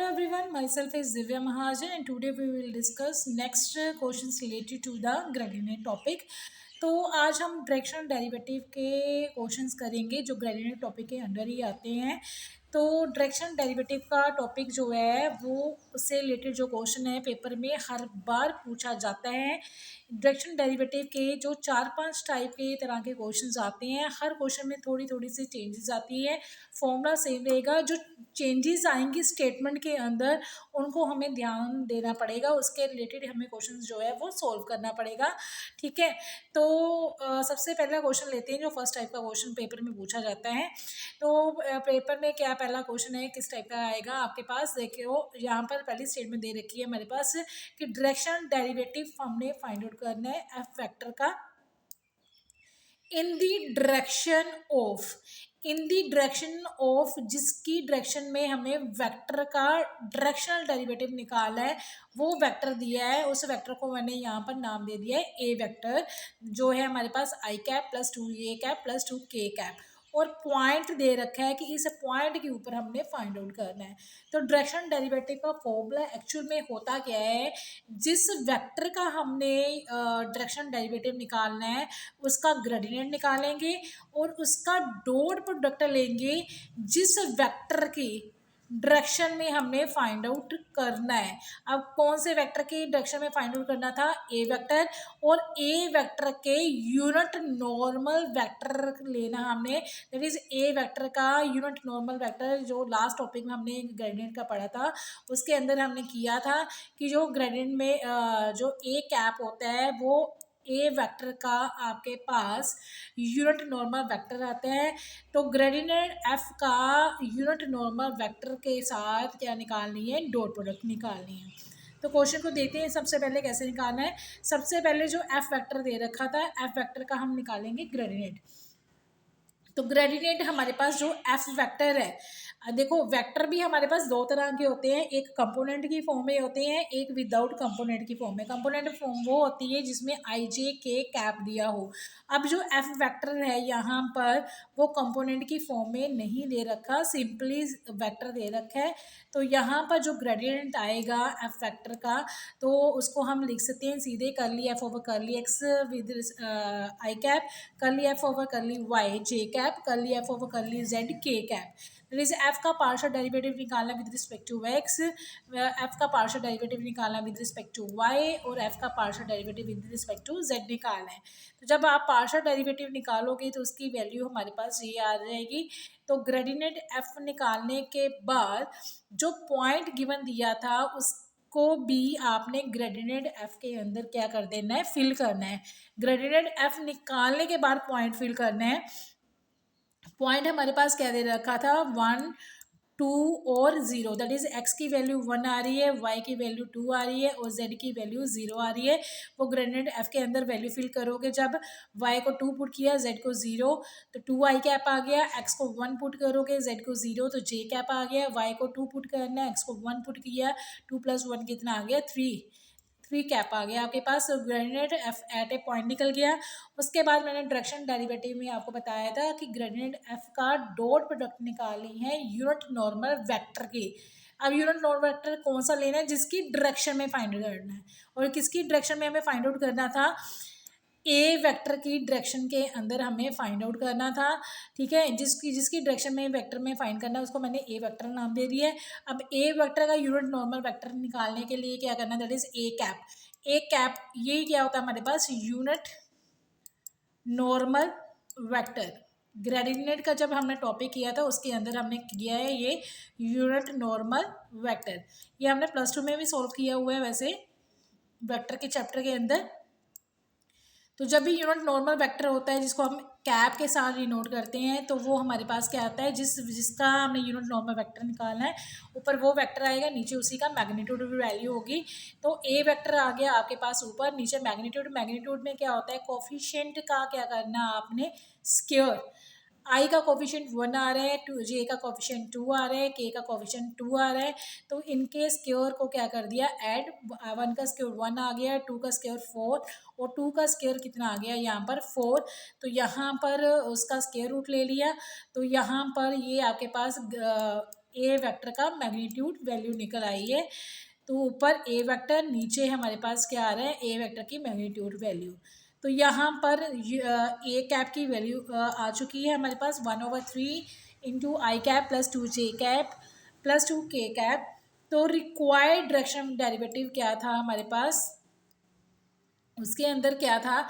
Hello everyone, myself is Divya Mahajan and today we will discuss next questions related to the gradient topic. तो आज हम directional derivative के questions करेंगे जो gradient topic के under ही आते हैं। तो डायरेक्शनल डेरिवेटिव का टॉपिक जो है वो उससे रिलेटेड जो क्वेश्चन है पेपर में हर बार पूछा जाता है। डायरेक्शनल डेरिवेटिव के जो 4-5 टाइप के तरह के क्वेश्चंस आते हैं, हर क्वेश्चन में थोड़ी थोड़ी सी चेंजेस आती है, फॉर्मूला सेम रहेगा। जो चेंजेस आएंगी स्टेटमेंट के अंदर उनको हमें ध्यान देना पड़ेगा, उसके रिलेटेड हमें क्वेश्चन जो है वो सॉल्व करना पड़ेगा। ठीक है, तो सबसे पहला क्वेश्चन लेते हैं जो फर्स्ट टाइप का क्वेश्चन पेपर में पूछा जाता है। तो पेपर में क्या पहला क्वेश्चन है, किस टाइप का आएगा आपके पास, देखियो यहाँ पर पहली स्टेटमेंट दे रखी है हमारे पास कि डायरेक्शनल डेरिवेटिव हमने फाइंड आउट करना है एफ वेक्टर का इन दी डायरेक्शन ऑफ जिसकी डायरेक्शन में हमें वेक्टर का डायरेक्शनल डेरिवेटिव निकालना है, वो वेक्टर दिया है। उस वेक्टर को मैंने यहाँ पर नाम दे दिया है ए वेक्टर, जो है हमारे पास आई cap plus 2 A cap plus 2 के कैप, और पॉइंट दे रखा है कि इस पॉइंट के ऊपर हमने फाइंड आउट करना है। तो डायरेक्शनल डेरिवेटिव का फॉर्मूला एक्चुअल में होता क्या है, जिस वेक्टर का हमने डायरेक्शनल डेरिवेटिव निकालना है उसका ग्रेडियंट निकालेंगे और उसका डॉट प्रोडक्ट लेंगे जिस वेक्टर की डायरेक्शन में हमने फाइंड आउट करना है। अब कौन से वेक्टर की डायरेक्शन में फाइंड आउट करना था, ए वेक्टर, और ए वेक्टर के यूनिट नॉर्मल वेक्टर लेना हमने, दैट इज ए वेक्टर का यूनिट नॉर्मल वेक्टर जो लास्ट टॉपिक में हमने ग्रेडियंट का पढ़ा था उसके अंदर हमने किया था कि जो ग्रेडियंट में जो ए कैप होता है वो ए वेक्टर का आपके पास यूनिट नॉर्मल वेक्टर आता है। तो ग्रेडियंट एफ का यूनिट नॉर्मल वेक्टर के साथ क्या निकालनी है, डॉट प्रोडक्ट निकालनी है। तो क्वेश्चन को देखते हैं सबसे पहले कैसे निकालना है। सबसे पहले जो एफ वेक्टर दे रखा था, एफ वेक्टर का हम निकालेंगे ग्रेडियंट। तो ग्रेडियंट हमारे पास जो एफ वेक्टर है, देखो वेक्टर भी हमारे पास दो तरह के होते हैं, एक कंपोनेंट की फॉर्म में होते हैं, एक विदाउट कंपोनेंट की फॉर्म में। कंपोनेंट फॉर्म वो होती है जिसमें आई जे के कैप दिया हो। अब जो एफ वेक्टर है यहाँ पर वो कंपोनेंट की फॉर्म में नहीं दे रखा, सिंपली वेक्टर दे रखा है। तो यहाँ पर जो ग्रेडियंट आएगा एफ वेक्टर का, तो उसको हम लिख सकते हैं सीधे curly F over curly X with I cap, curly F over curly Y J cap, curly F over curly Z K cap. जैसे एफ का पार्शियल डेरिवेटिव निकालना with respect to X, F का पार्शियल डेरिवेटिव निकालना with respect to Y, और F का partial derivative with respect to Z निकालना है। तो जब आप पार्शियल डेरिवेटिव निकालोगे तो उसकी वैल्यू हमारे पास ये आ जाएगी। तो ग्रेडियंट एफ निकालने के बाद जो पॉइंट गिवन दिया था उसको भी आपने ग्रेडियंट एफ के अंदर क्या कर देना है, फिल करना है। ग्रेडियंट एफ निकालने के बाद पॉइंट फिल करना है। पॉइंट हमारे पास क्या दे रखा था, 1, 2 और 0, दैट इज एक्स की वैल्यू 1 आ रही है, वाई की वैल्यू 2 आ रही है और जेड की वैल्यू 0 आ रही है। वो ग्रेडियंट एफ के अंदर वैल्यू फिल करोगे, जब वाई को 2 पुट किया, जेड को 0, तो 2 आई कैप आ गया। एक्स को 1 पुट करोगे, जेड को 0, तो जे कैप आ गया। वाई को 2 पुट करना है, एक्स को 1 पुट किया, 2 + 1 कितना आ गया, 3 कैप आ गया आपके पास। Gradient F eight a point निकल गया। उसके बाद मैंने डायरेक्शन डेरिवेटिव में आपको बताया था कि ग्रेडियंट एफ का डॉट प्रोडक्ट निकालनी है यूनिट नॉर्मल वेक्टर की। अब यूनिट नॉर्मल वेक्टर कौन सा लेना है, जिसकी डायरेक्शन में फाइंड आउट करना है, और किसकी डायरेक्शन में हमें फाइंड आउट करना था, ए वेक्टर की डायरेक्शन के अंदर हमें फाइंड आउट करना था। ठीक है, जिसकी डायरेक्शन में वेक्टर में फाइंड करना है उसको मैंने ए वेक्टर नाम दे दिया है। अब ए वेक्टर का यूनिट नॉर्मल वेक्टर निकालने के लिए क्या करना है, that is A cap. A cap ये क्या होता है हमारे पास, यूनिट नॉर्मल वेक्टर। ग्रेडियंट का जब हमने टॉपिक किया था उसके अंदर हमने किया है ये यूनिट नॉर्मल वेक्टर। ये हमने +2 में भी सॉल्व किया हुआ है वैसे वेक्टर के चैप्टर के अंदर। तो जब भी यूनिट नॉर्मल वेक्टर होता है जिसको हम कैप के साथ डिनोट करते हैं, तो वो हमारे पास क्या आता है, जिसका हमने यूनिट नॉर्मल वेक्टर निकालना है, ऊपर वो वेक्टर आएगा, नीचे उसी का मैग्नीट्यूड वैल्यू होगी। तो ए वेक्टर आ गया आपके पास ऊपर, नीचे मैग्नीट्यूड में क्या होता है, कोफिशिएंट का क्या करना आपने, स्क्वायर। आई का कोफिशिएंट 1 आ रहा है, जे का कोफिशिएंट 2 आ रहा है, के का कोफिशिएंट 2 आ रहा है, तो इनके स्क्वायर को क्या कर दिया, ऐड। 1 का स्क्वायर 1 आ गया, 2 का स्क्वायर 4, और 2 का स्क्वायर कितना आ गया यहाँ पर 4। तो यहाँ पर उसका स्क्वायर रूट ले लिया। तो यहाँ पर ये आपके पास ए वेक्टर का मैग्नीट्यूड वैल्यू निकल आई है। तो ऊपर ए वेक्टर, नीचे हमारे पास क्या आ रहा है, ए वेक्टर की मैग्नीट्यूड वैल्यू। तो यहाँ पर ए कैप की वैल्यू आ चुकी है हमारे पास 1/3 into i cap plus 2 J cap plus 2 के कैप। तो रिक्वायर्ड डायरेक्शन डेरिवेटिव क्या था हमारे पास, उसके अंदर क्या था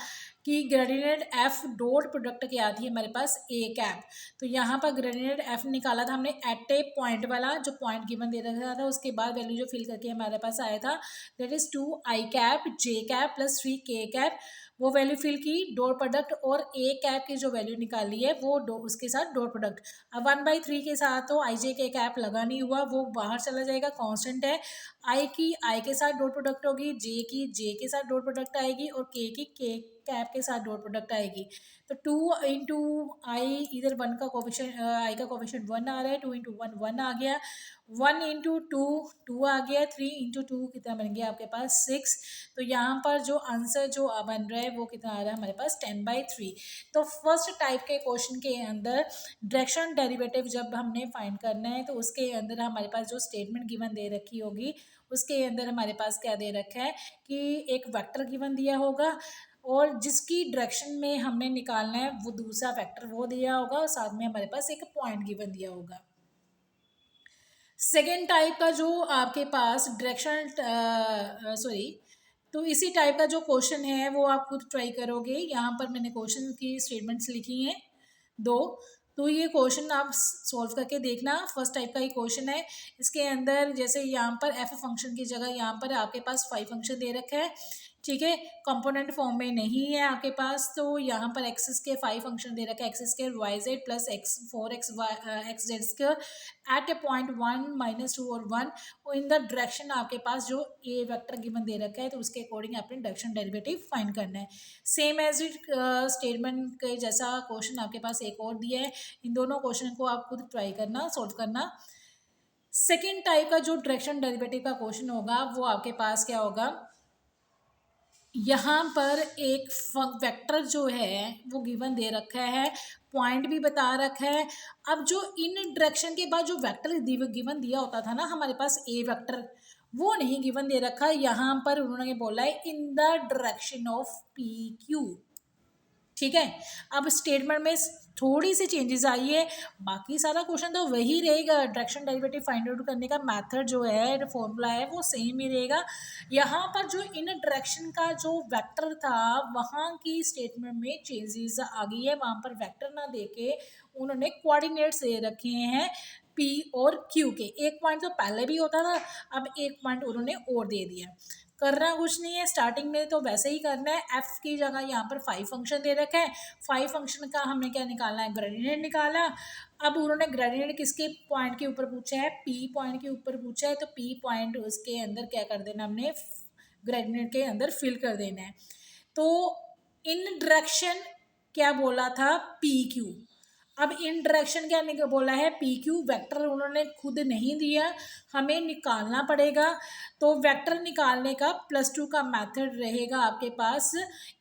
कि ग्रेडिएंट एफ डॉट प्रोडक्ट क्या थी हमारे पास ए कैप। तो यहाँ पर ग्रेडिएंट एफ निकाला था हमने एट ए पॉइंट वाला, जो पॉइंट गिवन दे रखा था, उसके बाद वैल्यू जो फिल करके हमारे पास आया था that is 2 i cap J cap plus 3 के कैप। वो वैल्यू फिल की, डॉट प्रोडक्ट और ए कैप की जो वैल्यू निकाली है वो उसके साथ डॉट प्रोडक्ट। अब 1/3 के साथ तो आई जे के कैप लगा नहीं हुआ, वो बाहर चला जाएगा, कांस्टेंट है। आई की आई के साथ डॉट प्रोडक्ट होगी, जे की जे के साथ डॉट प्रोडक्ट आएगी और के की के कैप के साथ डॉट प्रोडक्ट आएगी। तो 2 इंटू आई, इधर 1 का कोफिशिएंट, आई का कोफिशिएंट 1 आ रहा है, 2 इंटू 1 1 आ गया, 1 इंटू 2 2 आ गया, 3 इंटू 2 कितना बन गया आपके पास 6। तो यहाँ पर जो आंसर जो बन रहा है वो कितना आ रहा है हमारे पास 10/3। तो फर्स्ट टाइप के क्वेश्चन के अंदर डायरेक्शन डेरिवेटिव जब हमने फाइंड करना है तो उसके अंदर हमारे पास जो स्टेटमेंट गिवन दे रखी होगी उसके अंदर हमारे पास क्या दे रखा है कि एक वेक्टर गिवन दिया होगा और जिसकी डायरेक्शन में हमने निकालना है वो दूसरा वेक्टर वो दिया होगा और साथ में हमारे पास एक पॉइंट गिवन दिया होगा। सेकेंड टाइप का जो आपके पास डायरेक्शन तो इसी टाइप का जो क्वेश्चन है वो आप खुद ट्राई करोगे। यहाँ पर मैंने क्वेश्चन की स्टेटमेंट्स लिखी हैं 2, तो ये क्वेश्चन आप सॉल्व करके देखना। फर्स्ट टाइप का ही क्वेश्चन है, इसके अंदर जैसे यहाँ पर एफ फंक्शन की जगह यहाँ पर आपके पास 5 फंक्शन दे रखा है, ठीक है, कंपोनेंट फॉर्म में नहीं है आपके पास। तो यहाँ पर एक्स स्क्वायर 5 फंक्शन दे रखा है, x square y z plus x 4x x z square at a point 1 -2 और 1 और इन द डायरेक्शन आपके पास जो ए वेक्टर गिवन दे रखा है तो उसके अकॉर्डिंग आपने डायरेक्शन डेरिवेटिव फाइंड करना है। सेम एज इट स्टेटमेंट के जैसा क्वेश्चन आपके पास एक और दिया है, इन दोनों क्वेश्चन को आप खुद ट्राई करना, सॉल्व करना। सेकेंड टाइप का जो डायरेक्शन डेरिवेटिव का क्वेश्चन होगा वो आपके पास क्या होगा, यहाँ पर एक वेक्टर जो है वो गिवन दे रखा है, पॉइंट भी बता रखा है। अब जो इन डायरेक्शन के बाद जो वेक्टर गिवन दिया होता था ना हमारे पास ए वेक्टर, वो नहीं गिवन दे रखा। यहाँ पर उन्होंने बोला है in the direction of P Q, ठीक है। अब स्टेटमेंट में थोड़ी सी चेंजेस आई है, बाकी सारा क्वेश्चन तो वही रहेगा। डायरेक्शन डेरिवेटिव फाइंड आउट करने का मेथड जो है, फॉर्मूला है, वो सेम ही रहेगा। यहाँ पर जो इन डायरेक्शन का जो वेक्टर था वहाँ की स्टेटमेंट में चेंजेस आ गई है। वहाँ पर वेक्टर ना देके उन्होंने कोऑर्डिनेट्स दे रखे हैं पी और क्यू के। एक पॉइंट तो पहले भी होता था, अब एक पॉइंट उन्होंने और दे दिया। करना कुछ नहीं है, स्टार्टिंग में तो वैसे ही करना है। एफ की जगह यहाँ पर 5 फंक्शन दे रखे हैं, 5 फंक्शन का हमने क्या निकालना है, ग्रेडिएंट निकाला। अब उन्होंने ग्रेडिएंट किसके पॉइंट के ऊपर पूछा है, पी पॉइंट के ऊपर पूछा है, तो पी पॉइंट उसके अंदर क्या कर देना, हमने ग्रेडिएंट के अंदर फिल कर देना है। तो इन डायरेक्शन क्या बोला था, पी क्यू। अब इन डायरेक्शन क्या बोला है, पी क्यू। वेक्टर उन्होंने खुद नहीं दिया, हमें निकालना पड़ेगा। तो वेक्टर निकालने का +2 का मेथड रहेगा आपके पास।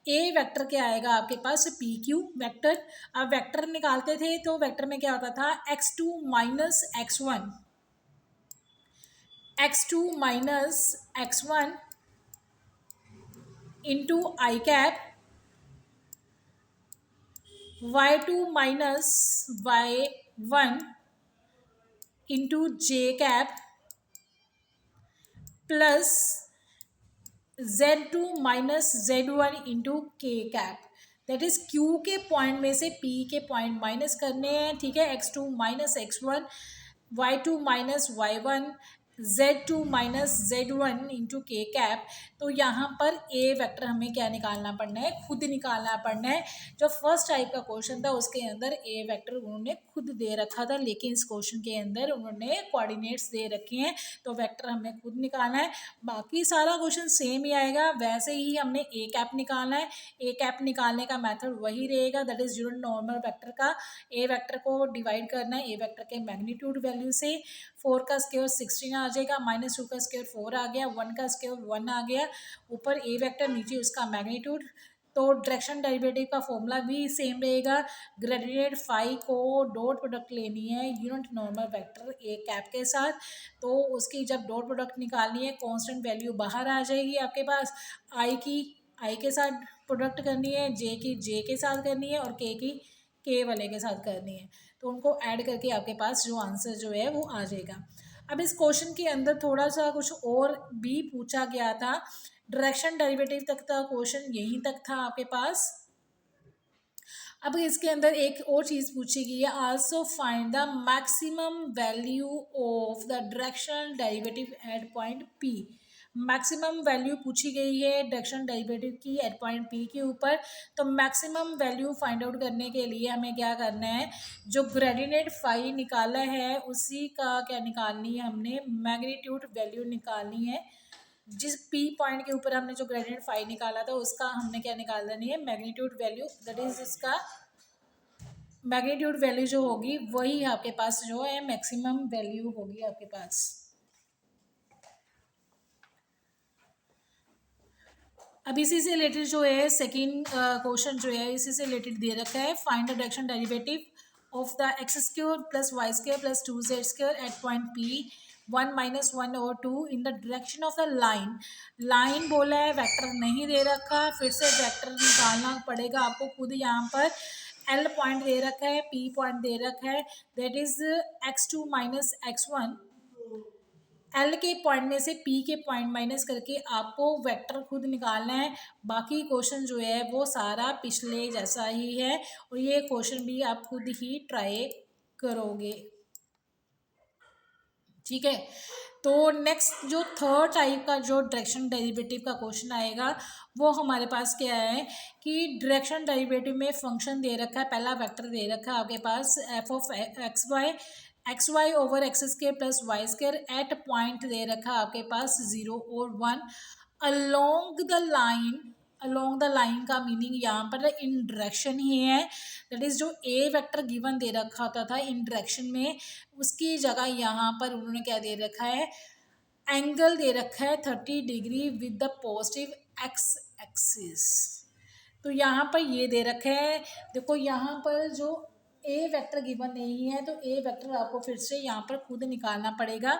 ए वेक्टर क्या आएगा आपके पास, पी क्यू वेक्टर। अब वेक्टर निकालते थे तो वेक्टर में क्या होता था, x2 minus x1, x2 minus x1 into i cap, y2 minus y1 into j cap plus z2 minus z1 into k cap. That is Q के पॉइंट में से p के पॉइंट माइनस करने हैं, ठीक है। x2 minus x1, y2 minus y1, z2 minus z1 into k cap. तो यहाँ पर ए वेक्टर हमें क्या निकालना पड़ना है, खुद निकालना पड़ना है। जो फर्स्ट टाइप का क्वेश्चन था उसके अंदर ए वेक्टर उन्होंने खुद दे रखा था, लेकिन इस क्वेश्चन के अंदर उन्होंने कोऑर्डिनेट्स दे रखे हैं, तो वेक्टर हमें खुद निकालना है। बाकी सारा क्वेश्चन सेम ही आएगा, वैसे ही हमने ए कैप निकालना है। ए कैप निकालने का मेथड वही रहेगा, that is unit normal vector का ए वेक्टर को डिवाइड करना है ए वेक्टर के मैग्नीट्यूड वैल्यू से। 4 का स्क्वायर 16 आ जाएगा, -2 का स्क्वायर 4 आ गया, 1 का स्क्वायर 1 आ गया। ऊपर ए वेक्टर, नीचे उसका मैग्नीट्यूड, तो डायरेक्शन डेरिवेटिव का फॉर्मूला भी सेम रहेगा। ग्रेडिएंट फाई को डॉट प्रोडक्ट लेनी है unit normal vector A cap के साथ, तो उसकी जब डॉट प्रोडक्ट निकालनी है कांस्टेंट वैल्यू बाहर आ जाएगी आपके पास। आई की आई के साथ प्रोडक्ट करनी है, जे की जे के साथ करनी है और के की के वाले के साथ करनी है, तो उनको ऐड करके आपके पास जो आंसर जो है वो आ जाएगा। अब इस क्वेश्चन के अंदर थोड़ा सा कुछ और भी पूछा गया था, डायरेक्शन डेरिवेटिव तक था क्वेश्चन, यहीं तक था आपके पास। अब इसके अंदर एक और चीज़ पूछी गई है, also find the maximum value of the directional derivative eight point P. Maximum value पूछी गई है डायरेक्शन डेरिवेटिव की एट पॉइंट पी के ऊपर। तो मैक्सिमम वैल्यू फाइंड आउट करने के लिए हमें क्या करना है, जो ग्रेडिएंट फाई निकाला है उसी का क्या निकालनी है, हमने मैग्नीट्यूड वैल्यू निकालनी है। जिस पी पॉइंट के ऊपर हमने जो ग्रेडिएंट फाई निकाला था उसका हमने क्या निकालना है, मैग्नीट्यूड वैल्यू, दैट इज इसका मैग्नीट्यूड वैल्यू जो होगी वही आपके पास जो है मैक्सिमम वैल्यू होगी आपके पास। अब इसी से रिलेटेड जो है सेकंड क्वेश्चन जो है इसी से रिलेटेड दे रखा है, find the direction derivative of the X square plus Y square plus 2z square at point P 1 - 1 और 2 in the direction of the line. Line बोला है, वेक्टर नहीं दे रखा, फिर से वेक्टर निकालना पड़ेगा आपको खुद। यहाँ पर एल पॉइंट दे रखा है, पी पॉइंट दे रखा है, that is x2 minus x1। L के पॉइंट में से पी के पॉइंट माइनस करके आपको वेक्टर खुद निकालना है। बाकी क्वेश्चन जो है वो सारा पिछले जैसा ही है और ये क्वेश्चन भी आप खुद ही ट्राई करोगे, ठीक है। तो नेक्स्ट जो थर्ड टाइप का जो डायरेक्शन डेरिवेटिव का क्वेश्चन आएगा वो हमारे पास क्या है कि डायरेक्शन डेरिवेटिव में फंक्शन दे रखा है, पहला वेक्टर दे रखा है आपके पास f of x y over x square plus Y square at point दे रखा है आपके पास 0 और 1 along the line. Along the line का मीनिंग यहाँ पर इन डायरेक्शन ही है, दैट इज जो ए वेक्टर गिवन दे रखा होता था इन डायरेक्शन में, उसकी जगह यहाँ पर उन्होंने क्या दे रखा है, एंगल दे रखा है 30 degree with the positive x axis. तो यहाँ पर ये दे रखे है, देखो यहाँ पर जो ए वेक्टर गिवन नहीं है तो ए वेक्टर आपको फिर से यहाँ पर खुद निकालना पड़ेगा।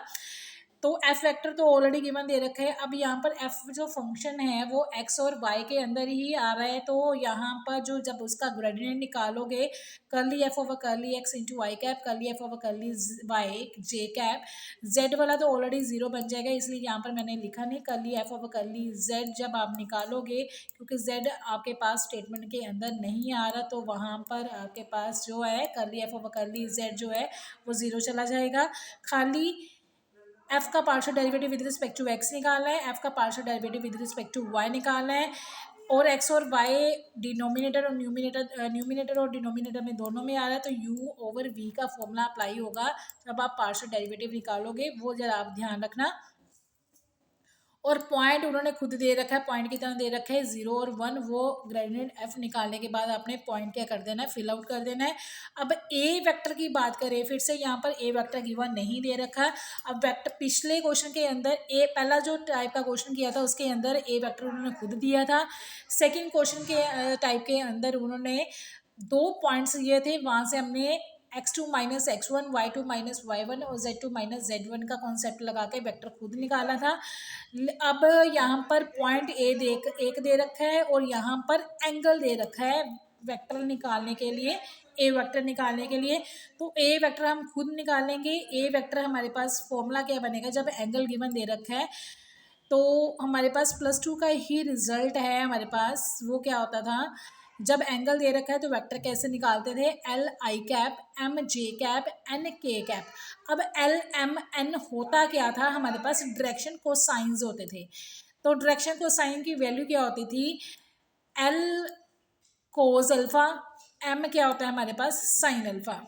तो एफ वेक्टर तो ऑलरेडी गिवन दे रखे हैं, अब यहाँ पर एफ जो फंक्शन है वो एक्स और वाई के अंदर ही आ रहा है, तो यहाँ पर जो जब उसका ग्रेडिएंट निकालोगे curly F over curly x into y cap, curly F over curly y जे कैप, जेड वाला तो ऑलरेडी 0 बन जाएगा इसलिए यहाँ पर मैंने लिखा नहीं, curly F over curly Z जब आप निकालोगे, क्योंकि जेड आपके पास स्टेटमेंट के अंदर नहीं आ रहा तो वहाँ पर आपके पास जो है curly F over curly Z जो है वो 0 चला जाएगा। खाली एफ का partial derivative with respect to X निकालना है, एफ का partial derivative with respect to Y निकालना है, और एक्स और वाई डिनोमिनेटर और न्यूमिनेटर और डिनोमिनेटर में दोनों में आ रहा है, तो यू ओवर वी का फॉर्मूला अप्लाई होगा जब आप पार्शियल डेरिवेटिव निकालोगे, वो जरा आप ध्यान रखना। और पॉइंट उन्होंने खुद दे रखा है, पॉइंट की तरह दे रखा है 0 और 1, वो ग्रेडिएंट एफ निकालने के बाद आपने पॉइंट क्या कर देना है, फिल आउट कर देना है। अब ए वेक्टर की बात करें, फिर से यहाँ पर ए वेक्टर गिवन नहीं दे रखा। अब वेक्टर पिछले क्वेश्चन के अंदर ए पहला जो टाइप का क्वेश्चन किया था उसके अंदर ए वेक्टर उन्होंने खुद दिया था, सेकेंड क्वेश्चन के टाइप के अंदर उन्होंने 2 पॉइंट्स दिए थे, वहाँ से हमने x2 minus x1, y2 minus y1 और z2 माइनस z1 का कॉन्सेप्ट लगा के वेक्टर खुद निकाला था। अब यहाँ पर पॉइंट एक दे रखा है और यहाँ पर एंगल दे रखा है वेक्टर निकालने के लिए, ए वेक्टर निकालने के लिए। तो ए वेक्टर हम खुद निकालेंगे। ए वेक्टर हमारे पास फॉर्मूला क्या बनेगा, जब एंगल गिवन दे रखा है तो हमारे पास +2 का ही रिजल्ट है हमारे पास, वो क्या होता था, जब एंगल दे रखा है तो वेक्टर कैसे निकालते थे, एल आई कैप एम जे कैप एन के कैप। अब एल एम एन होता क्या था, हमारे पास डायरेक्शन कोसाइंस होते थे, तो डायरेक्शन कोसाइन की वैल्यू क्या होती थी, एल कोस अल्फा, एम क्या होता है हमारे पास साइन अल्फा,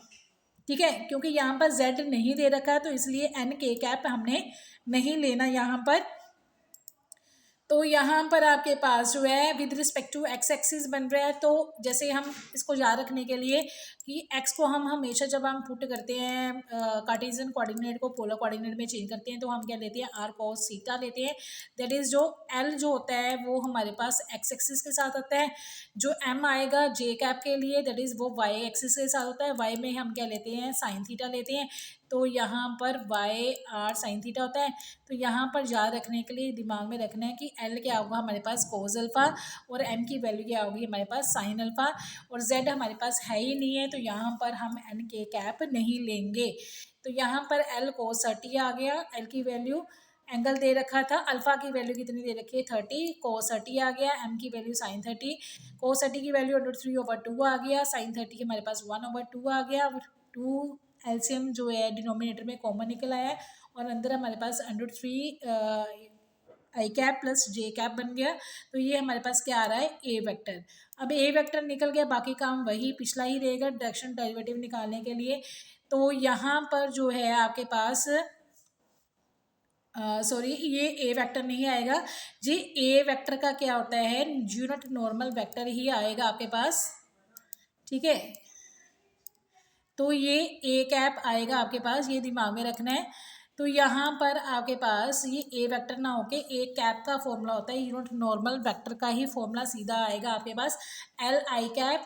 ठीक है। क्योंकि यहाँ पर जेड नहीं दे रखा है तो इसलिए एन के कैप हमने नहीं लेना यहाँ पर। तो यहाँ पर आपके पास जो है with respect to X axis बन रहा है, तो जैसे हम इसको याद रखने के लिए कि एक्स को हम हमेशा जब हम पुट करते हैं कार्टेशियन कोऑर्डिनेट को पोलर कोऑर्डिनेट में चेंज करते हैं तो हम क्या लेते हैं आर कॉस थीटा लेते हैं। दैट इज़ जो एल जो होता है वो हमारे पास एक्स एक्सिस के साथ आता है, जो एम आएगा जे कैप के लिए दैट इज़ वो वाई एक्सिस के साथ होता है। वाई में हम क्या लेते हैं साइन थीटा लेते हैं, तो यहाँ पर वाई आर साइन थीटा होता है। तो यहाँ पर याद रखने के लिए दिमाग में रखना है कि एल क्या होगा हमारे पास कोस अल्फ़ा और एम की वैल्यू क्या होगी हमारे पास साइन अल्फ़ा, और जेड हमारे पास है ही नहीं है तो यहाँ पर हम एन के कैप नहीं लेंगे। तो यहाँ पर एल कोस 30 आ गया, एल की वैल्यू एंगल दे रखा था, अल्फा की वैल्यू कितनी दे रखी है 30, कोस 30 आ गया, एम की वैल्यू साइन 30, कोस 30 की वैल्यू √3/2 आ गया, साइन 30 हमारे पास 1/2 आ गया। 2 एलसीएम जो है डिनोमिनेटर में कॉमन निकल आया है और अंदर हमारे पास √3 आई कैप प्लस जे कैप बन गया। तो ये हमारे पास क्या आ रहा है ए वेक्टर। अब ए वेक्टर निकल गया, बाकी काम वही पिछला ही रहेगा डायरेक्शन डेरिवेटिव निकालने के लिए। तो यहाँ पर जो है आपके पास सॉरी ये ए वेक्टर नहीं आएगा जी, ए वेक्टर का क्या होता है यूनिट नॉर्मल वेक्टर ही आएगा आपके पास, ठीक है। तो ये ए कैप आएगा आपके पास, ये दिमाग में रखना है। तो यहाँ पर आपके पास ये ए वेक्टर ना होके ए कैप का फॉर्मूला होता है, यूनिट नॉर्मल वेक्टर का ही फॉर्मूला सीधा आएगा आपके पास l I cap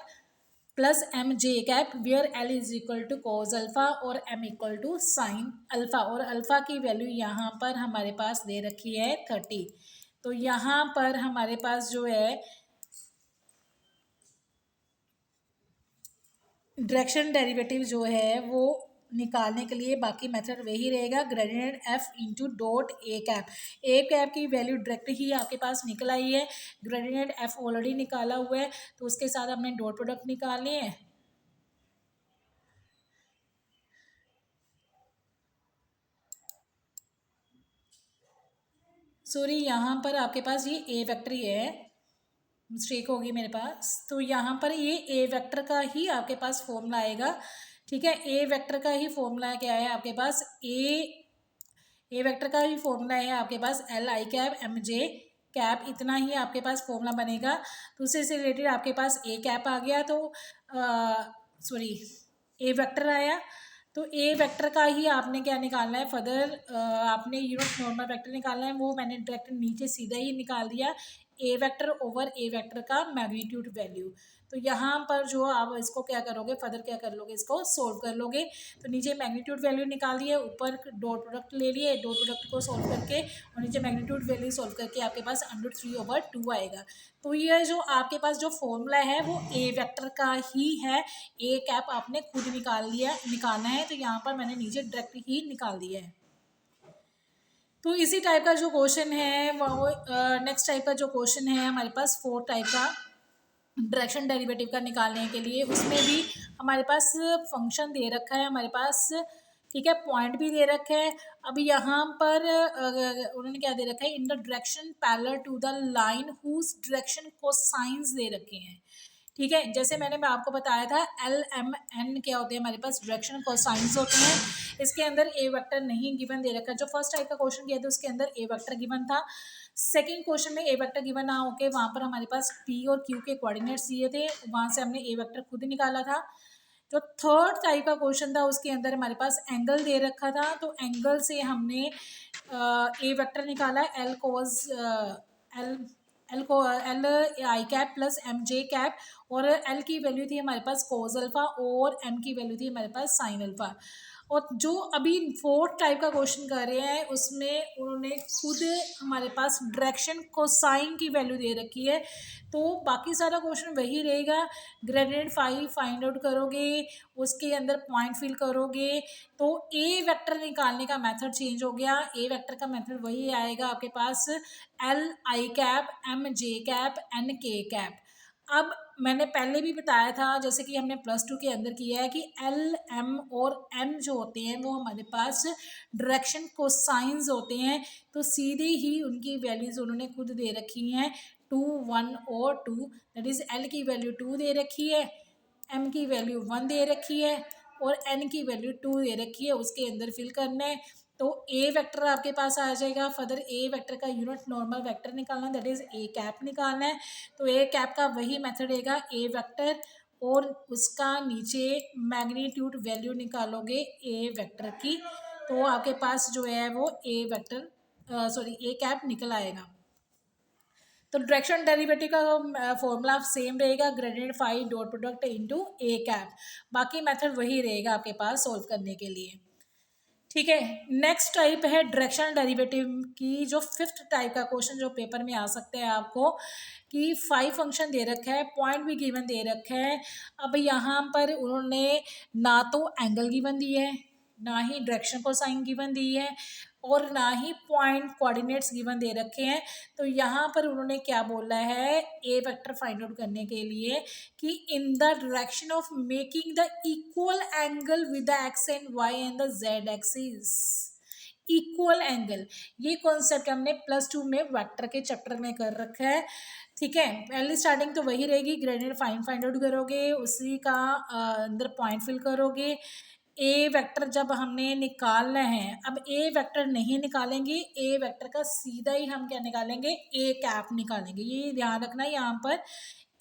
plus M J cap, where l is equal to cos alpha और m equal to sine alpha, और अल्फा की वैल्यू यहाँ पर हमारे पास दे रखी है 30। तो यहाँ पर हमारे पास जो है डायरेक्शन डेरिवेटिव जो है वो निकालने के लिए बाकी मेथड वही रहेगा, gradient F into dot a cap. A cap की वैल्यू डायरेक्ट ही आपके पास निकल आई है, ग्रेडियंट एफ ऑलरेडी निकाला हुआ है तो उसके साथ हमने डॉट प्रोडक्ट निकाले हैं। सॉरी यहाँ पर आपके पास ये ए वेक्टर ही है, मिस्टेक होगी मेरे पास। तो यहाँ पर ये ए वेक्टर का ही आपके पास फॉर्मूला आएगा, ठीक है। ए वेक्टर का ही फॉर्मूला क्या है आपके पास, ए वेक्टर का ही फॉर्मूला है आपके पास एल आई कैप एम जे कैप, इतना ही आपके पास फॉर्मूला बनेगा। तो उससे से रिलेटेड आपके पास ए कैप आ गया, तो सॉरी ए वेक्टर आया। तो ए वेक्टर का ही आपने क्या निकालना है फर्दर, आपने यूनिट नॉर्मल वेक्टर निकालना है, वो मैंने डायरेक्ट नीचे सीधा ही निकाल दिया, ए वेक्टर ओवर ए वेक्टर का मैग्नीट्यूड वैल्यू। तो यहाँ पर जो आप इसको क्या करोगे फर्दर क्या कर लोगे, इसको सोल्व कर लोगे। तो नीचे मैग्नीट्यूड वैल्यू निकाल दिए, ऊपर डॉट प्रोडक्ट ले लिए, डॉट प्रोडक्ट को सोल्व करके और नीचे मैग्नीट्यूड वैल्यू सोल्व करके आपके पास √3/2 आएगा। तो ये जो आपके पास जो फॉर्मूला है वो ए वेक्टर का ही है, ए कैप आपने खुद निकालना है, तो यहाँ पर मैंने नीचे डायरेक्ट ही निकाल दिया है। तो इसी टाइप का जो क्वेश्चन है वो नेक्स्ट टाइप का जो क्वेश्चन है हमारे पास 4 टाइप का डायरेक्शन डेरिवेटिव का निकालने के लिए, उसमें भी हमारे पास फंक्शन दे रखा है हमारे पास, ठीक है, पॉइंट भी दे रखा है। अब यहाँ पर उन्होंने क्या दे रखा है, in the direction parallel to the line whose direction cosines दे रखे हैं, ठीक है। जैसे मैं आपको बताया था एल एम एन क्या होते हैं हमारे पास डायरेक्शन कोसाइंस होते हैं। इसके अंदर ए वेक्टर नहीं गिवन दे रखा, जो फर्स्ट टाइप का क्वेश्चन किया था उसके अंदर ए वेक्टर गिवन था। सेकंड क्वेश्चन में ए वेक्टर गिवन ना होके वहाँ पर हमारे पास पी और क्यू के कोऑर्डिनेट्स दिए थे, वहाँ से हमने ए वेक्टर खुद निकाला था। जो थर्ड टाइप का क्वेश्चन था उसके अंदर हमारे पास एंगल दे रखा था, तो एंगल से हमने ए वेक्टर निकाला एल कोस एल एल आई कैप प्लस एम जे कैप, और एल की वैल्यू थी हमारे पास कोस अल्फा और एम की वैल्यू थी हमारे पास साइन अल्फा। और जो अभी फोर्थ टाइप का क्वेश्चन कर रहे हैं उसमें उन्होंने खुद हमारे पास डायरेक्शन कोसाइन की वैल्यू दे रखी है, तो बाकी सारा क्वेश्चन वही रहेगा, ग्रेडियंट फाई फाइंड आउट करोगे, उसके अंदर पॉइंट फिल करोगे। तो ए वेक्टर निकालने का मेथड चेंज हो गया, ए वेक्टर का मेथड वही आएगा आपके पास एल आई कैप एम जे कैप एन के कैप। अब मैंने पहले भी बताया था जैसे कि हमने +2 के अंदर किया है कि एल एम और एन जो होते हैं वो हमारे पास डायरेक्शन कोसाइंस होते हैं, तो सीधे ही उनकी वैल्यूज उन्होंने खुद दे रखी हैं 2, 1 और 2, दैट इज़ एल की वैल्यू 2 दे रखी है, एम की वैल्यू 1 दे रखी है और एन की वैल्यू 2 दे रखी है, उसके अंदर फिल करना है। तो ए वेक्टर आपके पास आ जाएगा, फर्दर ए वेक्टर का यूनिट नॉर्मल वेक्टर निकालना दैट इज़ ए कैप निकालना है। तो ए कैप का वही मेथड रहेगा, ए वेक्टर और उसका नीचे मैग्नीट्यूड वैल्यू निकालोगे ए वेक्टर की, तो आपके पास जो है वो a vector sorry a cap निकल आएगा। तो डायरेक्शन डेरिवेटिव का फॉर्मूला सेम रहेगा, gradient phi dot product into a cap. बाकी मेथड वही रहेगा आपके पास सॉल्व करने के लिए। ठीक है, नेक्स्ट टाइप है डायरेक्शनल डेरिवेटिव की, जो फिफ्थ टाइप का क्वेश्चन जो पेपर में आ सकते हैं आपको, कि 5 फंक्शन दे रखा है, पॉइंट भी गिवन दे रखा है। अब यहाँ पर उन्होंने ना तो एंगल गिवन दी है, ना ही डायरेक्शन कोसाइन गिवन दी है, और ना ही पॉइंट कोऑर्डिनेट्स गिवन दे रखे हैं। तो यहाँ पर उन्होंने क्या बोला है ए वेक्टर फाइंड आउट करने के लिए, कि in the direction of making the equal angle with the X and Y and the Z axis. Equal angle, ये कॉन्सेप्ट हमने +2 में वेक्टर के चैप्टर में कर रखा है। ठीक है, पहली स्टार्टिंग तो वही रहेगी, ग्रेडियंट फाइंड आउट करोगे, उसी का अंदर पॉइंट फिल करोगे। ए वेक्टर जब हमने निकालना है, अब ए वेक्टर नहीं निकालेंगे, ए वेक्टर का सीधा ही हम क्या निकालेंगे, ए कैप निकालेंगे। ये ध्यान रखना, यहाँ पर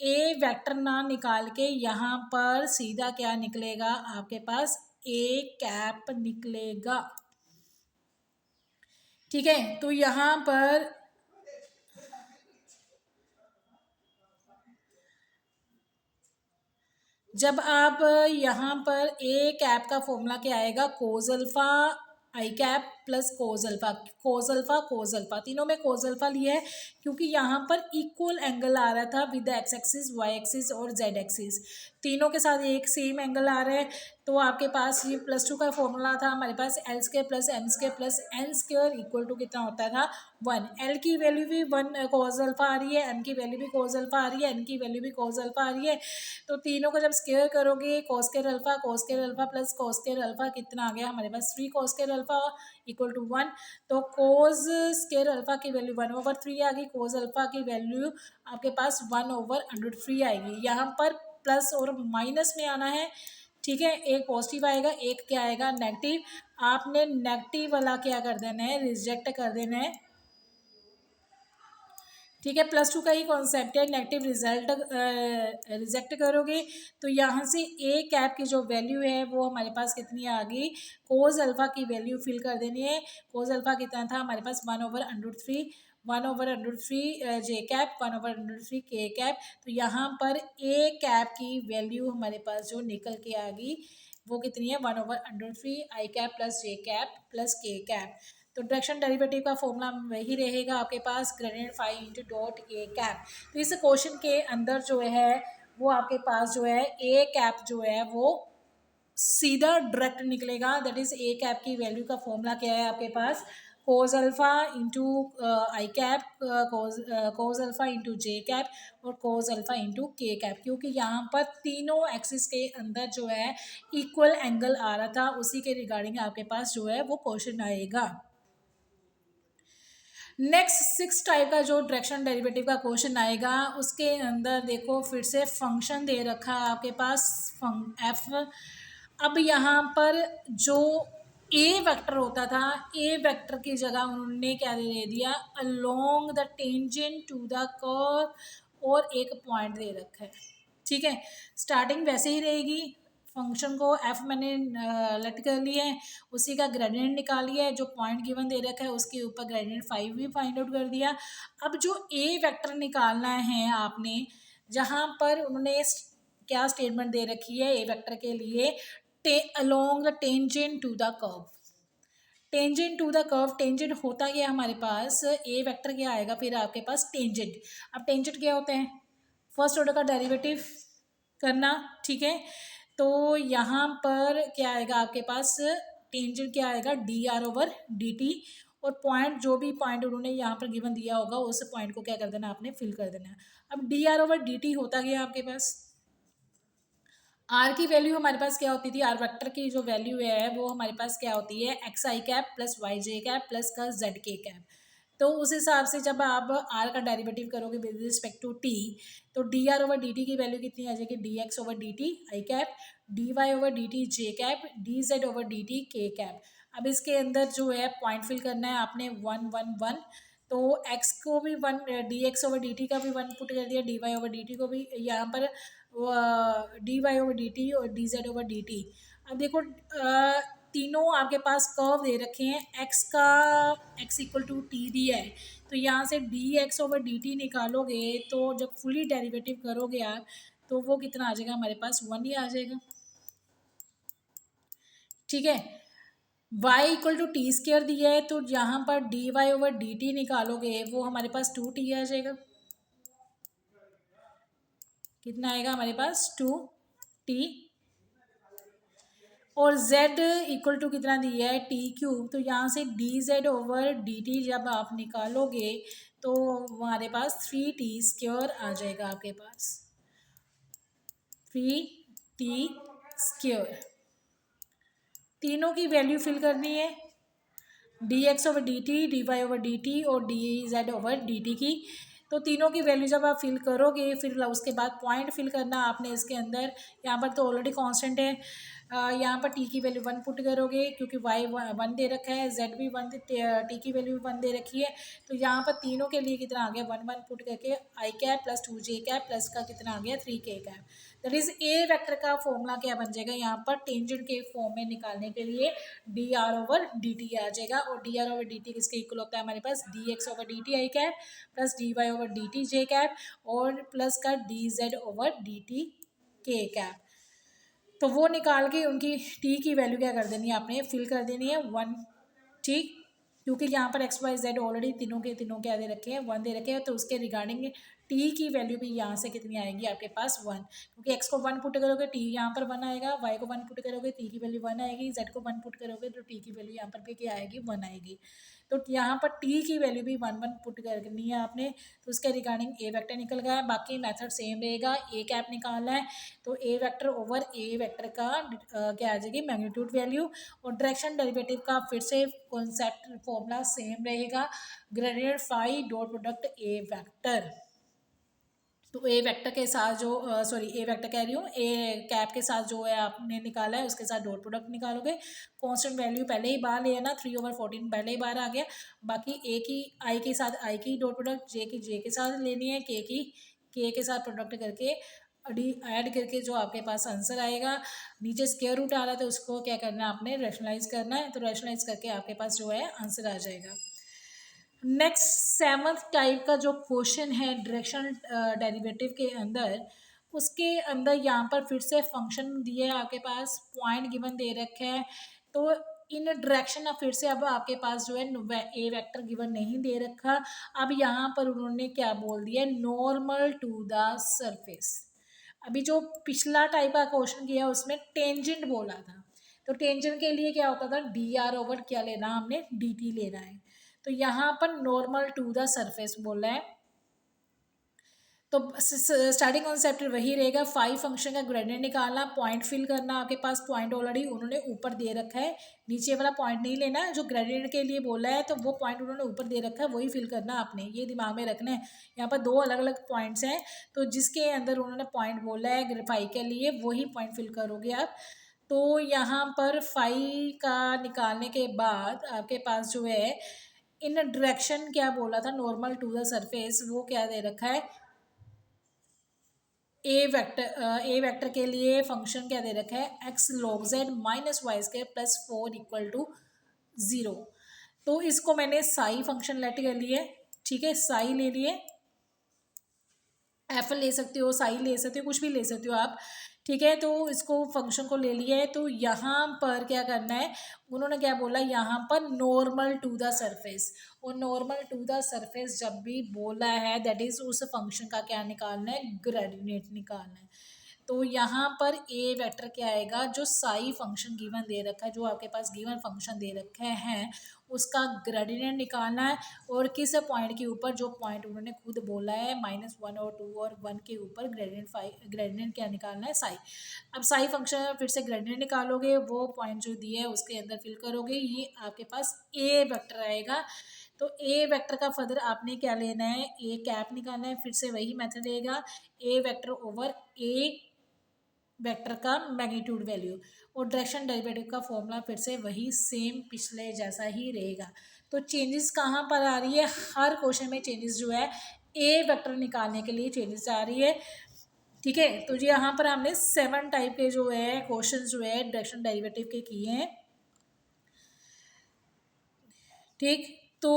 ए वेक्टर ना निकाल के यहाँ पर सीधा क्या निकलेगा आपके पास, ए कैप निकलेगा। ठीक है, तो यहाँ पर जब आप यहाँ पर ए कैप का फॉर्मूला क्या आएगा, cos alpha i cap plus cos alpha, cos alpha cos alpha, तीनों में कोस अल्फा लिया है क्योंकि यहाँ पर इक्वल एंगल आ रहा था with X axis, Y axis और जेड एक्सिस, तीनों के साथ एक सेम एंगल आ रहा है। तो आपके पास ये +2 का फॉर्मूला था हमारे पास, l square plus m square plus n square equal to कितना होता था 1। एल की वैल्यू भी 1 कोस अल्फा आ रही है, एम की वैल्यू भी कोस अल्फा आ रही है, एन की वैल्यू भी कोस अल्फा आ रही है। तो तीनों को जब स्क्वायर करोगे, cos square alpha plus cos square alpha कितना आ गया हमारे पास 3 cos square alpha equal to 1। तो कोस स्क्वायर अल्फा की वैल्यू 1/3 आ गई, कोस अल्फा की वैल्यू आपके पास 1/√3 आएगी। यहाँ पर प्लस और माइनस में आना है। ठीक है, एक पॉजिटिव आएगा, एक क्या आएगा नेगेटिव। आपने नेगेटिव वाला क्या कर देना है, रिजेक्ट कर देना है। ठीक है, +2 का ही कॉन्सेप्ट है, नेगेटिव रिजल्ट रिजेक्ट करोगे तो यहाँ से ए कैप की जो वैल्यू है वो हमारे पास कितनी आ गई, कोस अल्फा की वैल्यू फिल कर देनी है। कोस अल्फा कितना था हमारे पास 1/√3, 1/√3 जे कैप, 1/√3 के कैप। तो यहाँ पर ए कैप की वैल्यू हमारे पास जो निकल के आ गई वो कितनी है, 1/√3 i cap plus j cap plus k cap. तो डायरेक्शन डेरिवेटिव का फॉर्मूला वही रहेगा आपके पास, gradient phi into dot a cap. तो इस क्वेश्चन के अंदर जो है वो आपके पास जो है ए कैप जो है वो सीधा डायरेक्ट निकलेगा। दैट इज ए कैप की वैल्यू का फॉर्मूला क्या है आपके पास, cos alpha into i cap, cos alpha into j cap और cos alpha into k cap. क्योंकि यहाँ पर तीनों एक्सिस के अंदर जो है इक्वल एंगल आ रहा था, उसी के रिगार्डिंग आपके पास जो है वो क्वेश्चन आएगा। नेक्स्ट 6 टाइप का जो डायरेक्शन डेरिवेटिव का क्वेश्चन आएगा, उसके अंदर देखो फिर से फंक्शन दे रखा है आपके पास एफ। अब यहाँ पर जो ए वेक्टर होता था, ए वेक्टर की जगह उन्होंने क्या दे दिया, along the tangent to the curve और एक पॉइंट दे रखा है। ठीक है, स्टार्टिंग वैसे ही रहेगी, फंक्शन को एफ मैंने लेट कर लिया है, उसी का ग्रेडियंट निकाल लिया है, जो पॉइंट गिवन दे रखा है उसके ऊपर ग्रेडियंट 5 भी फाइंड आउट कर दिया। अब जो ए वेक्टर निकालना है आपने, जहाँ पर उन्होंने क्या स्टेटमेंट दे रखी है ए वेक्टर के लिए, along the tangent to the curve. Tangent to the curve, tangent होता क्या हमारे पास, ए वेक्टर क्या आएगा फिर आपके पास टेंजेंट। अब टेंजेंट क्या होते हैं, फर्स्ट ऑर्डर का डेरिवेटिव करना। ठीक है, तो यहाँ पर क्या आएगा आपके पास, टेंजेंट क्या आएगा dr/dt, और पॉइंट जो भी पॉइंट उन्होंने यहाँ पर गिवन दिया होगा उस पॉइंट को क्या कर देना आपने, फिल कर देना है। अब dr/dt होता गया आपके पास, आर की वैल्यू हमारे पास क्या होती थी, आर वेक्टर की जो वैल्यू है वो हमारे पास क्या होती है, एक्स आई कैप प्लस वाई जे कैप प्लस का जेड के कैप। तो उस हिसाब से जब आप आर का डेरिवेटिव करोगे विद रिस्पेक्ट टू टी, तो dr/dt की वैल्यू कितनी आ जाएगी, dx/dt आई कैप, dy/dt जे कैप, dz/dt के कैप। अब इसके अंदर जो है पॉइंट फिल करना है आपने 1 1 1। तो x को भी one, d x over D t का भी वन पुट कर दिया, d Y over D t को भी यहाँ पर D Y over D t और d z over D t. अब देखो तीनों आपके पास कर्व दे रखे हैं, x का x इक्वल टू टी दिया है, तो यहाँ से D x over D T निकालोगे तो जब फुली डेरिवेटिव करोगे आप तो वो कितना आ जाएगा हमारे पास, वन ही आ जाएगा। ठीक है, y equal to T square दिया है, तो यहाँ पर D Y over D T निकालोगे वो हमारे पास टू टी आ जाएगा। कितना आएगा हमारे पास, टू टी। और z इक्वल टू कितना दिया है, टी क्यूब, तो यहाँ से D z over D T जब आप निकालोगे तो हमारे पास थ्री टी स्क्र आ जाएगा आपके पास, थ्री टी स्क्र। तीनों की वैल्यू फिल करनी है, d x over D t, d Y over D t और d z over D t की। तो तीनों की वैल्यू जब आप फिल करोगे फिर उसके बाद पॉइंट फिल करना आपने इसके अंदर। यहाँ पर तो ऑलरेडी कांस्टेंट है, यहाँ पर टी की वैल्यू वन पुट करोगे क्योंकि वाई वन दे रखा है, जेड भी वन, टी की वैल्यू भी वन दे रखी है, तो यहाँ पर तीनों के लिए कितना आ गया, वन वन पुट करके आई कैप प्लस टू जे कैप प्लस का कितना आ गया, थ्री के cap. That is a vector का फॉर्मूला क्या बन जाएगा यहाँ पर टेंजेंट के फॉर्म में निकालने के लिए, d are over D t आ जाएगा। और d are over D t किसके इक्वल होता है हमारे पास, d x over D t i cap plus d Y over D t j cap और प्लस का d z over D t k cap. तो वो निकाल के उनकी टी की वैल्यू क्या कर देनी है आपने, फिल कर देनी है वन। ठीक, क्योंकि यहाँ पर एक्स वाई जेड ऑलरेडी तीनों के तीनों क्या दे रखे हैं, वन दे रखे हैं, तो उसके रिगार्डिंग टी की वैल्यू भी यहाँ से कितनी आएगी आपके पास, वन। क्योंकि एक्स को वन पुट करोगे टी यहाँ पर वन आएगा, वाई को वन पुट करोगे टी की वैल्यू वन आएगी, जेड को वन पुट करोगे तो टी की वैल्यू यहाँ पर भी क्या आएगी, वन आएगी। तो यहाँ पर टी की वैल्यू भी वन वन पुट करनी है आपने, तो उसके रिगार्डिंग ए वेक्टर निकल गया है। बाकी मेथड सेम रहेगा, ए कैप निकालना है तो A vector over A vector का क्या आ जाएगी, मैग्नीट्यूड वैल्यू। और डायरेक्शन डेरिवेटिव का फिर से कॉन्सेप्ट फॉर्मूला सेम रहेगा, gradient phi dot product A vector. तो ए वेक्टर के साथ जो ए वेक्टर कह रही हूँ, ए कैप के साथ जो है आपने निकाला है उसके साथ डॉट प्रोडक्ट निकालोगे। कांस्टेंट वैल्यू पहले ही बार ले ना, 3/14 पहले ही बार आ गया। बाकी ए की आई के साथ आई की डॉट प्रोडक्ट, जे की जे के साथ लेनी है, के की के साथ प्रोडक्ट करके ऐड करके जो आपके पास आंसर आएगा, नीचे स्क्वायर रूट आ रहा है तो उसको क्या करना है आपने, रैशनलाइज करना है, तो रैशनलाइज करके आपके पास जो है आंसर आ जाएगा। नेक्स्ट सेवंथ टाइप का जो क्वेश्चन है डायरेक्शनल डेरिवेटिव के अंदर, उसके अंदर यहाँ पर फिर से फंक्शन दिए है आपके पास, पॉइंट गिवन दे रखे हैं, तो इन डायरेक्शन अब फिर से अब आपके पास जो है ए वेक्टर गिवन नहीं दे रखा। अब यहाँ पर उन्होंने क्या बोल दिया, नॉर्मल टू द सरफेस। अभी जो पिछला टाइप का क्वेश्चन किया उसमें टेंजेंट बोला था, तो टेंजेंट के लिए क्या होता था, डी आर ओवर क्या लेना हमने, डी टी लेना है। तो यहाँ पर नॉर्मल टू द सरफेस बोला है, तो स्टार्टिंग कॉन्सेप्ट वही रहेगा, फाइव फंक्शन का ग्रेडियंट निकालना, पॉइंट फिल करना। आपके पास पॉइंट ऑलरेडी उन्होंने ऊपर दे रखा है, नीचे वाला पॉइंट नहीं लेना है, जो ग्रेडियंट के लिए बोला है तो वो पॉइंट उन्होंने ऊपर दे रखा है वही फिल करना आपने, ये दिमाग में रखना है। यहाँ पर दो अलग अलग पॉइंट्स हैं, तो जिसके अंदर उन्होंने पॉइंट बोला है फाइव के लिए वही पॉइंट फिल करोगे आप। तो यहाँ पर फाइव का निकालने के बाद आपके पास जो है इन डायरेक्शन क्या बोला था, नॉर्मल टू द सरफेस, वो क्या दे रखा है, ए वेक्टर के लिए फंक्शन क्या दे रखा है, X log Z minus Y square plus 4 equal to 0। तो इसको मैंने साई फंक्शन लेट कर लिए, ठीक है, साई ले लिए, एफ ले सकते हो, साई ले सकते हो, कुछ भी ले सकते हो आप, ठीक है। तो इसको फंक्शन को ले लिया है, तो यहाँ पर क्या करना है, उन्होंने क्या बोला, यहाँ पर नॉर्मल टू द सरफेस, और नॉर्मल टू द सरफेस जब भी बोला है दैट इज उस फंक्शन का क्या निकालना है, ग्रेडियंट निकालना है। तो यहाँ पर ए वेक्टर क्या आएगा, जो साई फंक्शन गिवन दे रखा है, जो आपके पास गिवन फंक्शन दे रखे हैं उसका ग्रेडियंट निकालना है, और किस पॉइंट के ऊपर, जो पॉइंट उन्होंने खुद बोला है -1 और 2 और 1 के ऊपर ग्रेडियंट क्या निकालना है, साई। अब साई फंक्शन फिर से ग्रेडियंट निकालोगे, वो पॉइंट जो दिए है उसके अंदर फिल करोगे, ये आपके पास ए वेक्टर आएगा। तो ए वेक्टर का फर्दर आपने क्या लेना है, ए कैप निकालना है, फिर से वही मेथड रहेगा, ए वेक्टर ओवर ए वेक्टर का मैग्नीट्यूड वैल्यू, और डायरेक्शन डेरिवेटिव का फॉर्मूला फिर से वही सेम पिछले जैसा ही रहेगा। तो चेंजेस कहाँ पर आ रही है, हर क्वेश्चन में चेंजेस जो है ए वेक्टर निकालने के लिए चेंजेस आ रही है। ठीक है, तो जी यहाँ पर हमने 7 टाइप के जो है क्वेश्चन जो है डायरेक्शनल डेरिवेटिव के किए हैं। ठीक, तो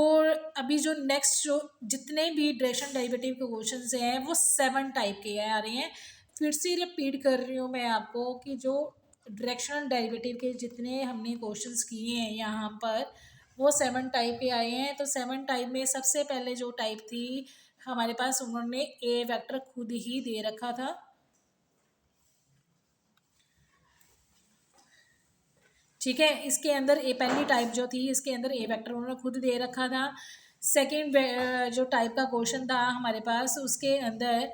अभी जो नेक्स्ट जो जितने भी डायरेक्शनल डेरिवेटिव के क्वेश्चन हैं वो 7 टाइप के आ रहे हैं। फिर से रिपीट कर रही हूँ मैं आपको कि जो डायरेक्शनल डेरिवेटिव के जितने हमने क्वेश्चंस किए हैं यहाँ पर वो 7 टाइप के आए हैं। तो 7 टाइप में सबसे पहले जो टाइप थी हमारे पास, उन्होंने ए वेक्टर खुद ही दे रखा था। ठीक है, इसके अंदर ए पहली टाइप जो थी इसके अंदर ए वेक्टर उन्होंने खुद दे रखा था। सेकेंड जो टाइप का क्वेश्चन था हमारे पास उसके अंदर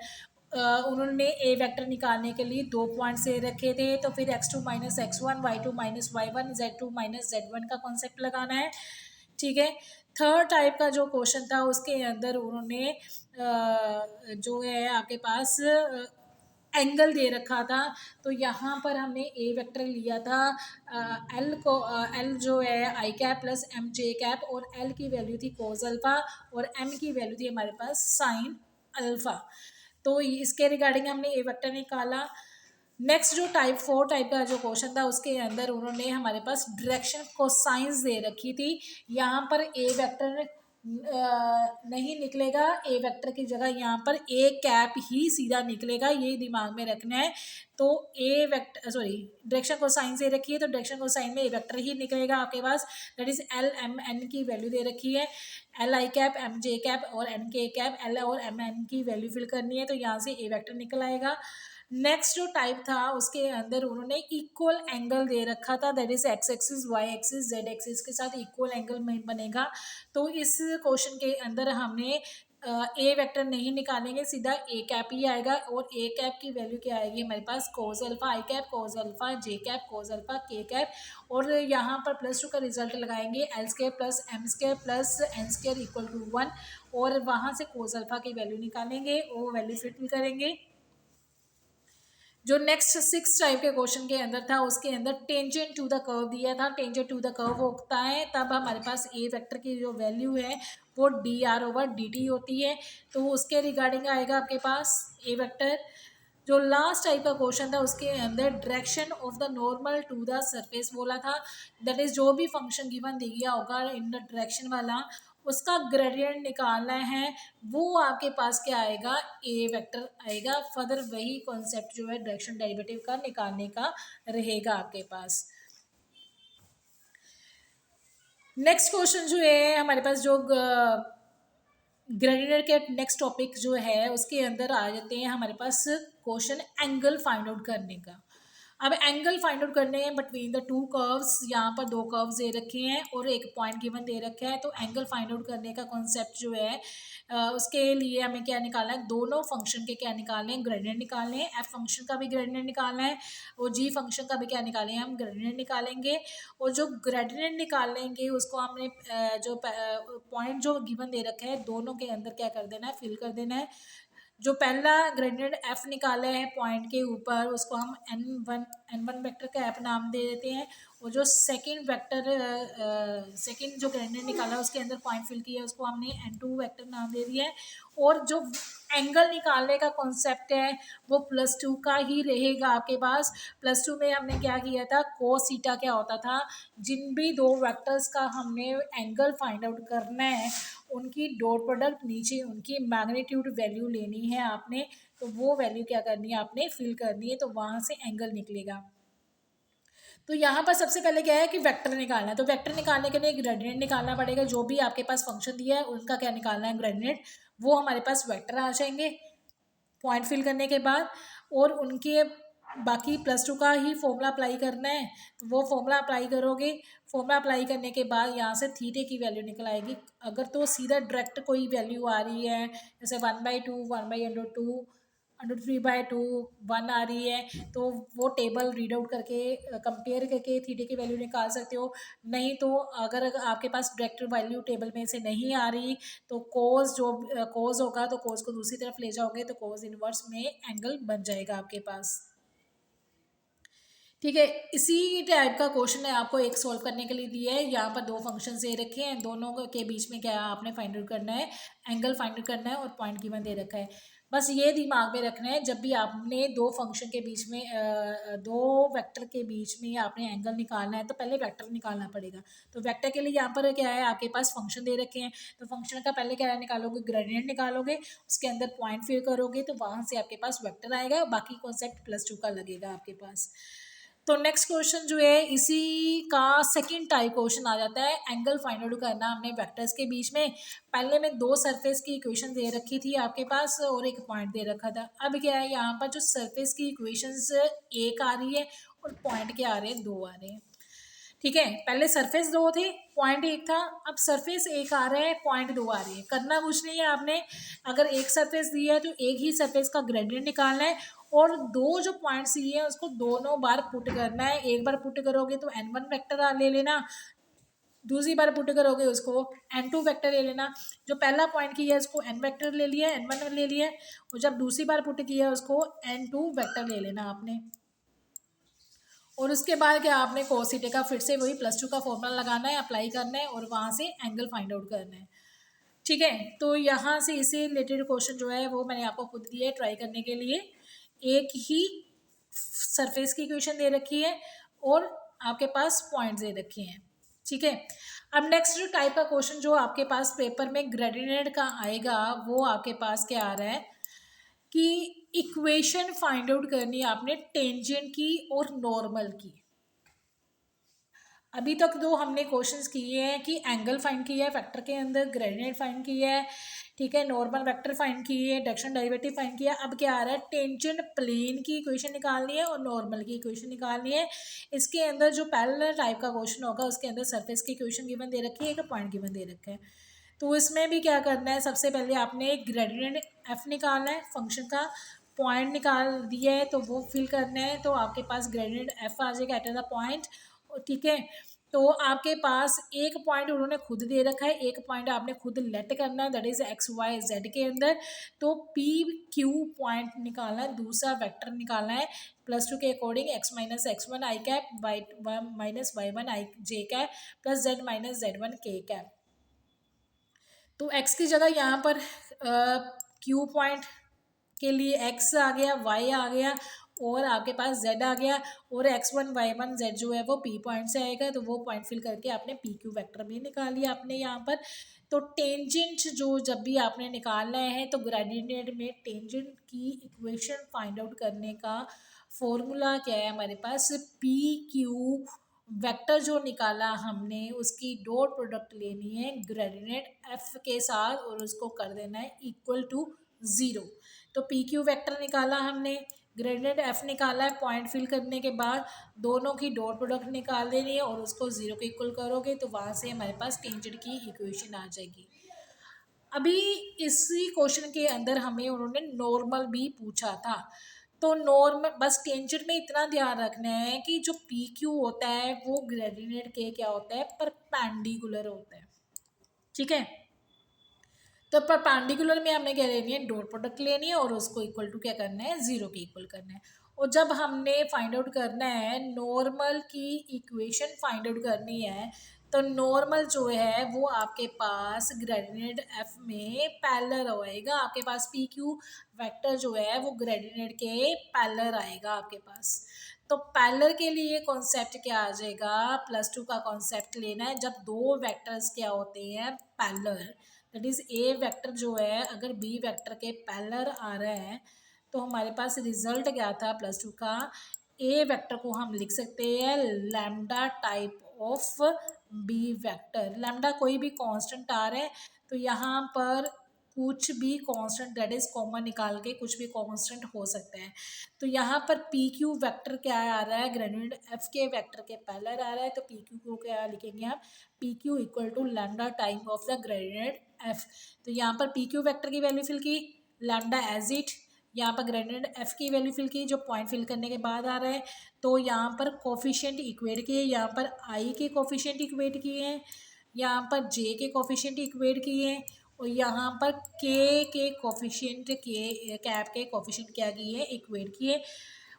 उन्होंने ए वेक्टर निकालने के लिए 2 पॉइंट्स दे रखे थे। तो फिर x2 minus x1, y2 minus y1, z2 minus z1 का कॉन्सेप्ट लगाना है। ठीक है, थर्ड टाइप का जो क्वेश्चन था उसके अंदर उन्होंने जो है आपके पास एंगल दे रखा था। तो यहाँ पर हमने ए वेक्टर लिया था, एल को एल जो है i cap plus M J cap, और एल की वैल्यू थी कोस अल्फा और एम की वैल्यू थी हमारे पास साइन अल्फा। तो इसके रिगार्डिंग हमने ए वेक्टर निकाला। नेक्स्ट जो टाइप 4 टाइप का जो क्वेश्चन था उसके अंदर उन्होंने हमारे पास डायरेक्शन कोसाइंस दे रखी थी। यहाँ पर ए वेक्टर नहीं निकलेगा, ए वेक्टर की जगह यहाँ पर ए कैप ही सीधा निकलेगा, ये दिमाग में रखना है। तो A vector sorry direction cosine दे रखी है तो डायरेक्शन कोसाइन में ए वेक्टर ही निकलेगा आपके पास। That is l M n की वैल्यू दे रखी है, एल आई कैप एम जे कैप और एन के कैप, एल और एम एन की वैल्यू फिल करनी है तो यहाँ से ए वेक्टर निकल आएगा। नेक्स्ट जो टाइप था उसके अंदर उन्होंने इक्वल एंगल दे रखा था, that is X axis Y axis Z axis के साथ इक्वल एंगल में बनेगा। तो इस क्वेश्चन के अंदर हमने ए वेक्टर नहीं निकालेंगे, सीधा ए कैप ही आएगा और ए कैप की वैल्यू क्या आएगी हमारे पास, cos alpha i cap cos alpha j cap cos alpha k cap, और यहाँ पर +2 का रिजल्ट लगाएंगे l square plus m square plus n square equal to 1, और वहाँ से कोस अल्फा की वैल्यू निकालेंगे, वो वैल्यू फिट करेंगे। जो नेक्स्ट 6 टाइप के क्वेश्चन के अंदर था उसके अंदर टेंजेंट टू द कर्व दिया था। टेंजेंट टू द कर्व होता है तब हमारे पास ए वेक्टर की जो वैल्यू है वो D are over D T होती है। तो उसके रिगार्डिंग आएगा आपके पास ए वेक्टर। जो लास्ट टाइप का क्वेश्चन था उसके अंदर direction of the normal to the surface बोला था, दैट इज जो भी फंक्शन गिवन दिया होगा इन द डायरेक्शन वाला उसका ग्रेडियंट निकालना है, वो आपके पास क्या आएगा, ए वेक्टर आएगा। फर्दर वही कॉन्सेप्ट जो है डायरेक्शन डेरिवेटिव का निकालने का रहेगा आपके पास। नेक्स्ट क्वेश्चन जो है हमारे पास जो ग्रेडियंट के नेक्स्ट टॉपिक जो है उसके अंदर आ जाते हैं हमारे पास क्वेश्चन एंगल फाइंड आउट करने का। अब एंगल फाइंड आउट करने हैं बिटवीन द टू कर्व्स, यहाँ पर 2 कर्व्स दे रखे हैं और एक पॉइंट गिवन दे रखा है। तो एंगल फाइंड आउट करने का कॉन्सेप्ट जो है उसके लिए हमें क्या निकालना है, दोनों फंक्शन के क्या निकालने हैं, ग्रेडियंट निकालने हैं। एफ फंक्शन का भी ग्रेडियंट निकालना है और जी फंक्शन का भी क्या निकालेंगे, हम ग्रेडियंट निकालेंगे। और जो ग्रेडियंट निकालेंगे उसको हमने जो पॉइंट जो गिवन दे रखा है दोनों के अंदर क्या कर देना है, फिल कर देना है। जो पहला ग्रेडियंट एफ निकाला है पॉइंट के ऊपर उसको हम एन वन वेक्टर का एफ नाम दे देते हैं, और जो सेकंड वेक्टर सेकंड जो ग्रेडियंट निकाला है उसके अंदर पॉइंट फिल किया है उसको हमने n2 वेक्टर नाम दे दिया है। और जो एंगल निकालने का कॉन्सेप्ट है वो +2 का ही रहेगा आपके पास। +2 में हमने क्या किया था, कोस थीटा क्या होता था, जिन भी 2 वेक्टर्स का हमने एंगल फाइंड आउट करना है उनकी डॉट प्रोडक्ट नीचे उनकी मैग्नीट्यूड वैल्यू लेनी है आपने, तो वो वैल्यू क्या करनी है आपने फिल करनी है, तो वहाँ से एंगल निकलेगा। तो यहाँ पर सबसे पहले क्या है कि वेक्टर निकालना है, तो वेक्टर निकालने के लिए ग्रेडियंट निकालना पड़ेगा। जो भी आपके पास फंक्शन दिया है उनका क्या निकालना है, ग्रेडियंट, वो हमारे पास वेक्टर आ जाएंगे पॉइंट फिल करने के बाद। और उनके बाकी +2 का ही फॉर्मूला अप्लाई करना है, तो वो फॉर्मूला अप्लाई करोगे। फॉर्मूला अप्लाई करने के बाद यहाँ से थीटे की वैल्यू निकल आएगी। अगर तो सीधा डायरेक्ट कोई वैल्यू आ रही है जैसे 1/2 1/√2 √3/2 1 आ रही है तो वो टेबल रीड आउट करके कंपेयर करके थीटे की वैल्यू निकाल सकते हो। नहीं तो अगर आपके पास डायरेक्ट वैल्यू टेबल में से नहीं आ रही तो कोस जो कोस होगा तो कोस को दूसरी तरफ ले जाओगे तो कोस इनवर्स में एंगल बन जाएगा आपके पास। ठीक है, इसी टाइप का क्वेश्चन है आपको एक सॉल्व करने के लिए दिया है। यहाँ पर दो फंक्शन दे रखे हैं, दोनों के बीच में क्या आपने फाइंड आउट करना है, एंगल फाइंड आउट करना है और पॉइंट गिवन दे रखा है। बस ये दिमाग में रखना है, जब भी आपने दो फंक्शन के बीच में दो वेक्टर के बीच में आपने एंगल निकालना है तो पहले वेक्टर निकालना पड़ेगा। तो वेक्टर के लिए यहाँ पर क्या है, आपके पास फंक्शन दे रखे हैं, तो फंक्शन का पहले क्या निकालोगे, ग्रेडियंट निकालोगे, उसके अंदर पॉइंट फिल करोगे तो वहाँ से आपके पास वेक्टर आएगा, बाकी कॉन्सेप्ट +2 का लगेगा आपके पास। तो नेक्स्ट क्वेश्चन जो है इसी का सेकंड टाइप क्वेश्चन आ जाता है, एंगल फाइंड आउट करना हमने वेक्टर्स के बीच में। पहले में दो सरफेस की इक्वेशन दे रखी थी आपके पास और एक पॉइंट दे रखा था। अब क्या है, यहाँ पर जो सरफेस की इक्वेशंस एक आ रही है और पॉइंट के आ रहे हैं, दो आ रहे हैं। ठीक है, पहले सरफेस दो थी, पॉइंट एक था, अब सरफेस एक आ रहा है, पॉइंट दो आ रही है। करना कुछ नहीं है आपने, अगर एक सरफेस दी है तो एक ही सरफेस का ग्रेडियंट निकालना है और दो जो पॉइंट्स दिए हैं उसको दोनों बार पुट करना है। एक बार पुट करोगे तो n1 वेक्टर ले लेना, दूसरी बार पुट करोगे उसको n2 वेक्टर ले लेना। जो पहला पॉइंट किया है उसको n वेक्टर ले लिया, n1 ले लिया, और जब दूसरी बार पुट किया है उसको n2 वेक्टर ले लेना आपने। और उसके बाद क्या आपने cos थीटा का फिर से वही +2 का फॉर्मूला लगाना है, अप्लाई करना है और वहाँ से एंगल फाइंड आउट करना है। ठीक है, तो यहाँ से इससे रिलेटेड क्वेश्चन जो है वो मैंने आपको खुद दिया है ट्राई करने के लिए। एक ही सरफेस की इक्वेशन दे रखी है और आपके पास पॉइंट्स दे रखे हैं। ठीक है, अब नेक्स्ट जो टाइप का क्वेश्चन जो आपके पास पेपर में ग्रेडियंट का आएगा वो आपके पास क्या आ रहा है कि इक्वेशन फाइंड आउट करनी है आपने टेंजेंट की और नॉर्मल की। अभी तक जो हमने क्वेश्चंस किए हैं कि एंगल फाइंड किया है वेक्टर के अंदर, ग्रेडियंट फाइंड किया है, ठीक है, नॉर्मल वेक्टर फाइंड किए है, डायरेक्शन डेरिवेटिव फाइंड किया है। अब क्या आ रहा है, टेंजेंट प्लेन की इक्वेशन निकालनी है और नॉर्मल की इक्वेशन निकालनी है। इसके अंदर जो पैरेलल टाइप का क्वेश्चन होगा उसके अंदर सरफेस की इक्वेशन गिवन दे रखी है, एक पॉइंट गिवन दे रखा है। तो इसमें भी क्या करना है, सबसे पहले आपने ग्रेडियंट एफ निकालना है, फंक्शन का पॉइंट निकाल दिया है तो वो फिल करना है। तो आपके पास ग्रेडियंट एफ आ जाएगा एट द पॉइंट। ठीक है, तो आपके पास एक पॉइंट उन्होंने खुद दे रखा है, एक पॉइंट आपने खुद लेट करना है, that is X Y Z के अंदर। तो पी क्यू पॉइंट निकालना है, दूसरा वेक्टर निकालना है +2 के अकॉर्डिंग, x-x1 आई कैप, y-y1 आई जे कैप, प्लस z-z1 के कैप। तो x की जगह यहाँ पर क्यू पॉइंट के लिए x आ गया, y आ गया और आपके पास z आ गया, और x1 y1 z जो है वो p पॉइंट से आएगा। तो वो पॉइंट फिल करके आपने पी क्यू वैक्टर भी निकाल लिया आपने यहाँ पर। तो टेंजेंट जो जब भी आपने निकालना है तो ग्रेडियंट में टेंजेंट की इक्वेशन फाइंड आउट करने का फॉर्मूला क्या है हमारे पास, पी क्यू वेक्टर जो निकाला हमने उसकी डॉट प्रोडक्ट लेनी है ग्रेडियंट एफ के साथ और उसको कर देना है इक्वल टू 0। तो पी क्यू वैक्टर निकाला हमने, ग्रेडियंट एफ निकाला है, पॉइंट फिल करने के बाद दोनों की डॉट प्रोडक्ट निकाल देनी है और उसको 0 के इक्वल करोगे तो वहाँ से हमारे पास टेंजेंट की इक्वेशन आ जाएगी। अभी इसी क्वेश्चन के अंदर हमें उन्होंने नॉर्मल भी पूछा था। तो नॉर्मल बस टेंजेंट में इतना ध्यान रखना है कि जो पी क्यू होता है वो ग्रेडियंट के क्या होता है, परपेंडिकुलर होता है। ठीक है, तो परपेंडिकुलर में हमें क्या लेनी है, डॉट प्रोडक्ट लेनी है और उसको इक्वल टू क्या करना है, 0 के इक्वल करना है। और जब हमने फाइंड आउट करना है नॉर्मल की इक्वेशन फाइंड आउट करनी है तो नॉर्मल जो है वो आपके पास ग्रेडियंट एफ में पैरेलल होएगा। आपके पास पी क्यू वेक्टर जो है वो ग्रेडियंट के पैरेलल आएगा आपके पास। तो पैरेलल के लिए कॉन्सेप्ट क्या आ जाएगा, +2 का कॉन्सेप्ट लेना है जब दो वेक्टर्स क्या होते हैं, parallel. That is a vector जो है अगर बी वेक्टर के पैरेलल आ रहा है तो हमारे पास रिजल्ट क्या था +2 का, ए वेक्टर को हम लिख सकते हैं lambda type of B vector. Lambda कोई भी कांस्टेंट आ रहा है तो यहाँ पर कुछ भी कांस्टेंट दैट इज कॉमन निकाल के कुछ भी कांस्टेंट हो सकता है। तो यहाँ पर पी क्यू वैक्टर क्या आ रहा है, ग्रेडियंट एफ के वेक्टर के पैरेलल आ रहा है। तो पी क्यू को क्या लिखेंगे आप, P Q equal to lambda time of the gradient F. तो यहाँ पर पी क्यू वैक्टर की वैल्यू फिल की, लैम्डा एज इट, यहाँ पर ग्रेडियंट एफ की वैल्यू फिल की जो पॉइंट फिल करने के बाद आ रहा है। तो यहाँ पर कोफिशिएंट इक्वेट किए, यहाँ पर आई के कोफिशिएंट इक्वेट किए हैं, यहाँ पर जे के कोफिशिएंट इक्वेट किए हैं और यहाँ पर के कोफिशिएंट के कैप के कोफिशिएंट क्या किए हैं, इक्वेट किए।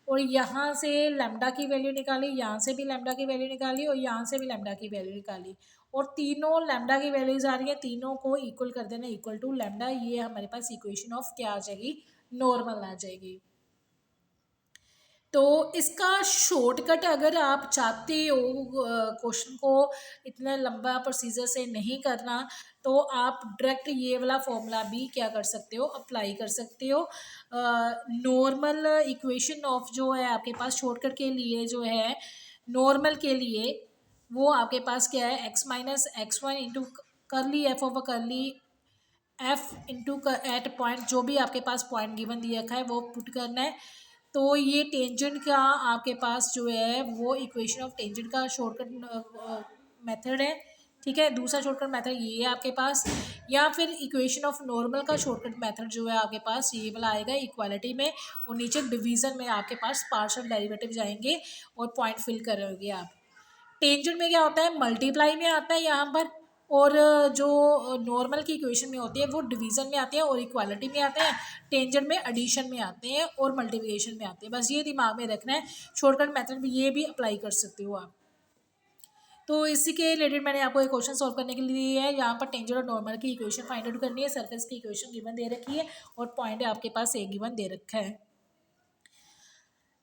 और यहाँ से लैम्डा की वैल्यू निकाली, यहाँ से भी लैम्डा की वैल्यू निकाली और यहाँ से भी लैम्डा की वैल्यू निकाली, और तीनों लैम्डा की वैल्यूज आ रही है, तीनों को इक्वल कर देना, इक्वल टू लैम्डा। ये हमारे पास इक्वेशन ऑफ क्या आ जाएगी, नॉर्मल आ जाएगी। तो इसका शॉर्टकट अगर आप चाहते हो क्वेश्चन को इतना लंबा प्रोसीजर से नहीं करना, तो आप डायरेक्ट ये वाला फॉर्मूला भी क्या कर सकते हो, अप्लाई कर सकते हो। नॉर्मल इक्वेशन ऑफ जो है आपके पास शॉर्टकट के लिए जो है नॉर्मल के लिए, वो आपके पास क्या है, x minus x one into करली एफ ऑफ करली एफ इंटू एट पॉइंट, जो भी आपके पास पॉइंट गिवन दिया रखा है वो पुट करना है। तो ये टेंजेंट का आपके पास जो है वो इक्वेशन ऑफ टेंजेंट का शॉर्टकट मेथड है, ठीक है। दूसरा शॉर्टकट मेथड ये है आपके पास, या फिर इक्वेशन ऑफ नॉर्मल का शॉर्टकट मेथड जो है आपके पास ये वाला आएगा इक्वालिटी में, और नीचे डिवीजन में आपके पास पार्शियल डेरिवेटिव जाएंगे और पॉइंट फिल करोगे आप। टेंजेंट में क्या होता है, मल्टीप्लाई में आता है यहाँ पर, और जो नॉर्मल की इक्वेशन में होती है वो डिवीजन में आते हैं और इक्वालिटी में आते हैं। टेंजेंट में एडिशन में आते हैं और मल्टीप्लिकेशन में आते हैं, बस ये दिमाग में रखना है। शॉर्टकट मेथड भी ये भी अप्लाई कर सकते हो आप। तो इसी के रिलेटेड मैंने आपको एक क्वेश्चन सॉल्व करने के लिए दिया है। यहाँ पर टेंजेंट और नॉर्मल की इक्वेशन फाइंड आउट करनी है, सरफेस की इक्वेशन गिवन दे रखी है और पॉइंट आपके पास ए गिवन दे रखा है।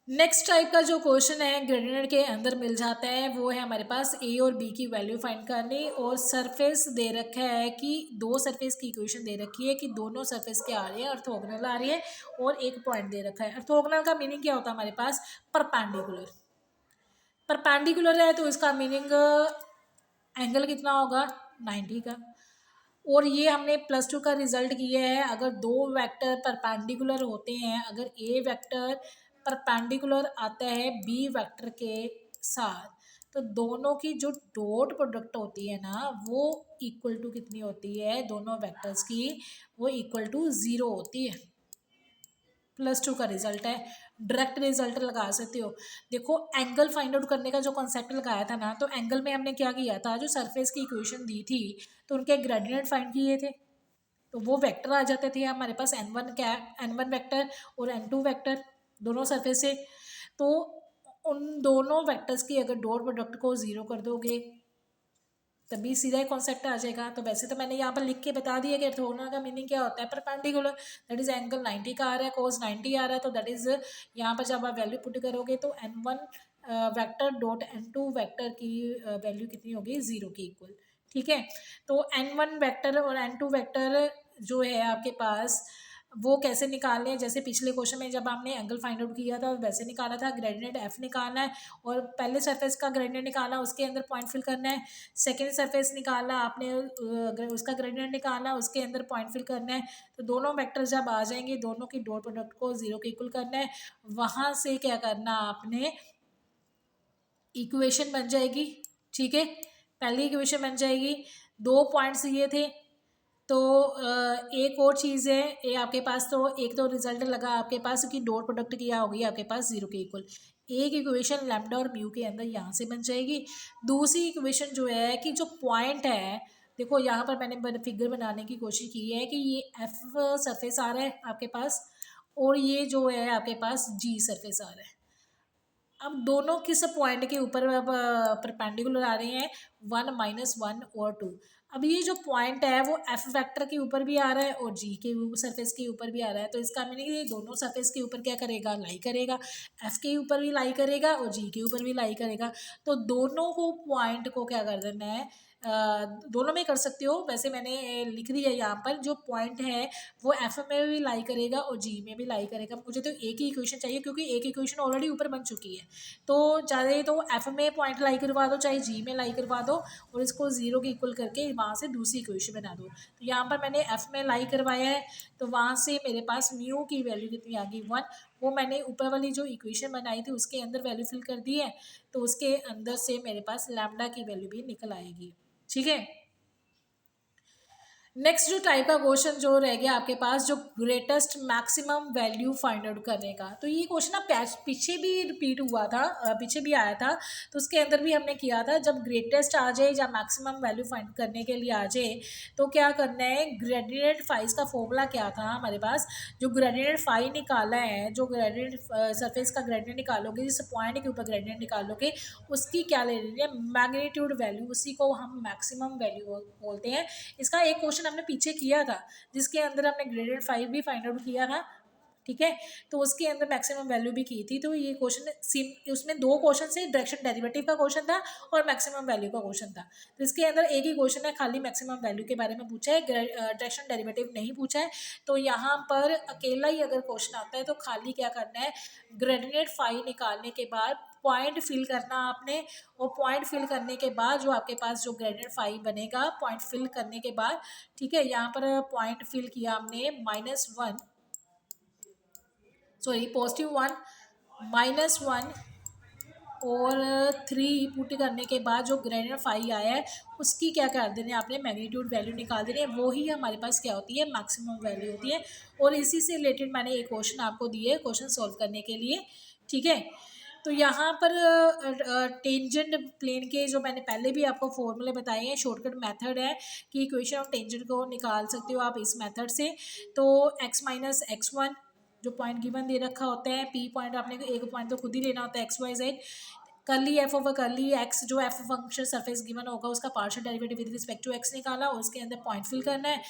नेक्स्ट टाइप का जो क्वेश्चन है ग्रेडियंट के अंदर मिल जाता है, वो है हमारे पास ए और बी की वैल्यू फाइंड करनी, और सरफेस दे रखा है कि दो सरफेस की इक्वेशन दे रखी है कि दोनों सरफेस क्या आ रही है, ऑर्थोगोनल आ रही है, और एक पॉइंट दे रखा है। ऑर्थोगोनल का मीनिंग क्या होता है हमारे पास, परपेंडिकुलर। परपेंडिकुलर है तो इसका मीनिंग एंगल कितना होगा, 90 का। और ये हमने +2 का रिजल्ट किया है, अगर दो वेक्टर परपेंडिकुलर होते हैं, अगर ए वेक्टर परपेंडिकुलर आता है बी वेक्टर के साथ, तो दोनों की जो डॉट प्रोडक्ट होती है ना वो इक्वल टू कितनी होती है, दोनों वेक्टर्स की वो इक्वल टू 0 होती है। +2 का रिजल्ट है, डायरेक्ट रिजल्ट लगा सकते हो। देखो एंगल फाइंड आउट करने का जो कॉन्सेप्ट लगाया था ना, तो एंगल में हमने क्या किया था, जो सरफेस की इक्वेशन दी थी तो उनके ग्रेडियंट फाइंड किए थे, तो वो वेक्टर आ जाते थे हमारे पास n1 क्या, n1 वेक्टर और n2 वेक्टर दोनों सरफेस से। तो उन दोनों वेक्टर्स की अगर डॉट प्रोडक्ट को 0 कर दोगे तभी सीधा ही कॉन्सेप्ट आ जाएगा। तो वैसे तो मैंने यहाँ पर लिख के बता दिया कि ऑर्थोगोनल का मीनिंग क्या होता है, परपेंडिकुलर, दैट इज एंगल 90 का आ रहा है, कोस 90 आ रहा है, तो दैट इज यहाँ पर जब आप वैल्यू पुट करोगे तो n1 vector dot n2 vector की वैल्यू कितनी होगी, 0 की इक्वल, ठीक है। तो n1 वेक्टर और n2 वेक्टर जो है आपके पास वो कैसे निकालने हैं, जैसे पिछले क्वेश्चन में जब हमने एंगल फाइंड आउट किया था वैसे निकाला था, ग्रेडियंट एफ निकालना है और पहले सरफेस का ग्रेडियंट निकाला, उसके अंदर पॉइंट फिल करना है। सेकेंड सरफेस निकाला आपने, उसका ग्रेडियंट निकाला, उसके अंदर पॉइंट फिल करना है। तो दोनों वेक्टर जब आ जाएंगे दोनों की डॉट प्रोडक्ट को 0 के इक्वल करना है, वहाँ से क्या करना आपने, इक्वेशन बन जाएगी, ठीक है। पहली इक्वेशन बन जाएगी, दो पॉइंट्स ये थे। तो एक और चीज़ है, ये आपके पास तो एक तो रिजल्ट लगा आपके पास कि डॉट प्रोडक्ट किया होगी आपके पास 0 के इक्वल, एक इक्वेशन लैम्डा और म्यू के अंदर यहाँ से बन जाएगी। दूसरी इक्वेशन जो है कि जो पॉइंट है, देखो यहाँ पर मैंने फिगर बनाने की कोशिश की है कि ये एफ सरफेस आ रहा है आपके पास और ये जो है आपके पास जी सरफेस आ रहा है। अब दोनों किस पॉइंट के ऊपर परपेंडिकुलर आ रहे हैं, 1 -1 और 2। अब ये जो पॉइंट है वो एफ वेक्टर के ऊपर भी आ रहा है और जी के सरफेस के ऊपर भी आ रहा है, तो इसका मीनिंग ये दोनों सरफेस के ऊपर क्या करेगा, लाई करेगा, एफ के ऊपर भी लाई करेगा और जी के ऊपर भी लाई करेगा। तो दोनों को पॉइंट को क्या कर देना है, दोनों में कर सकते हो, वैसे मैंने लिख दिया यहाँ पर, जो पॉइंट है वो एफ में भी लाई करेगा और जी में भी लाई करेगा। मुझे तो एक ही इक्वेशन चाहिए क्योंकि एक इक्वेशन ऑलरेडी ऊपर बन चुकी है, तो चाहे तो एफ में पॉइंट लाई करवा दो चाहे जी में लाई करवा दो और इसको 0 के इक्वल करके वहाँ से दूसरी इक्वेशन बना दो। तो यहाँ पर मैंने एफ में लाई करवाया है, तो वहाँ से मेरे पास म्यू की वैल्यू कितनी आ गई, 1। वो मैंने ऊपर वाली जो इक्वेशन बनाई थी उसके अंदर वैल्यू फिल कर दी है, तो उसके अंदर से मेरे पास लैम्डा की वैल्यू भी निकल आएगी, ठीक है। नेक्स्ट जो टाइप का क्वेश्चन जो रह गया आपके पास, जो greatest maximum value find out करने का, तो ये क्वेश्चन ना पीछे भी रिपीट हुआ था, पीछे भी आया था, तो उसके अंदर भी हमने किया था। जब ग्रेटेस्ट आ जाए या मैक्सिमम वैल्यू फाइंड करने के लिए आ जाए, तो क्या करना है, ग्रेडिएंट फाइज का फॉर्मूला क्या था हमारे पास, जो ग्रेडिएंट फाई निकाला है, जो ग्रेडिएंट सरफेस का ग्रेडिएंट निकालोगे, जिस पॉइंट के ऊपर ग्रेडिएंट निकालोगे, उसकी क्या ले लेनी है, मैग्नीट्यूड वैल्यू, उसी को हम मैक्सिमम वैल्यू बोलते हैं। इसका एक क्वेश्चन हमने पीछे किया था, जिसके अंदर हमने ग्रेडेड 5 भी फाइंड आउट किया था, ठीक है। तो उसके अंदर मैक्सिमम वैल्यू भी की थी। तो ये क्वेश्चन सिम उसमें दो क्वेश्चन से, डायरेक्शन डेरिवेटिव का क्वेश्चन था और मैक्सिमम वैल्यू का क्वेश्चन था। तो इसके अंदर एक ही क्वेश्चन है, खाली मैक्सिमम वैल्यू के बारे में पूछा है, डायरेक्शन डेरिवेटिव नहीं पूछा है। तो यहाँ पर अकेला ही अगर क्वेश्चन आता है तो खाली क्या करना है, ग्रेडिएंट फाई निकालने के बाद पॉइंट फिल करना आपने, और पॉइंट फिल करने के बाद जो आपके पास जो ग्रेडिएंट फाई बनेगा, पॉइंट फिल करने के बाद, ठीक है, यहाँ पर पॉइंट फिल किया हमने -1, सॉरी +1, -1 और 3 पुट करने के बाद जो ग्रेडिएंट फाई आया है, उसकी क्या कर देने आपने, मैग्नीट्यूड वैल्यू निकाल देनी है। वो ही हमारे पास क्या होती है, मैक्सिमम वैल्यू होती है। और इसी से रिलेटेड मैंने एक क्वेश्चन आपको दिए है क्वेश्चन सॉल्व करने के लिए, ठीक है। तो यहाँ पर टेंजेंट प्लेन के जो मैंने पहले भी आपको फॉर्मूले बताए हैं, शॉर्टकट मेथड है कि इक्वेशन ऑफ टेंजेंट को निकाल सकते हो आप इस मेथड से। तो x-x1 जो पॉइंट गिवन दे रखा होता है, पी पॉइंट आपने एक पॉइंट तो खुद ही लेना होता है, XYZ, curly F over curly X, जो एफ फंक्शन सरफेस गिवन होगा उसका partial derivative with respect to X निकाला, और उसके अंदर पॉइंट फिल करना है।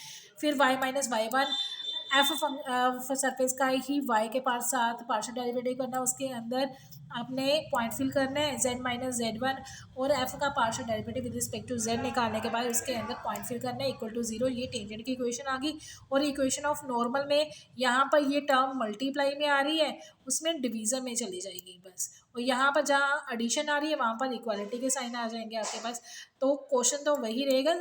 फिर y-y1 एफ सरफेस का ही y के पास साथ पार्शियल डेरिवेटिव करना है, उसके अंदर आपने पॉइंट फिल करना है z-z1, और f का partial derivative with respect to z निकालने के बाद उसके अंदर पॉइंट फिल करना है इक्वल टू 0। ये टेंजेंट की इक्वेशन आ गई। और इक्वेशन ऑफ नॉर्मल में यहाँ पर ये टर्म मल्टीप्लाई में आ रही है, उसमें डिवीज़न में चली जाएगी बस, और यहाँ पर जहाँ एडिशन आ रही है वहाँ पर इक्वालिटी के साइन आ जाएंगे आपके पास। तो क्वेश्चन तो वही रहेगा,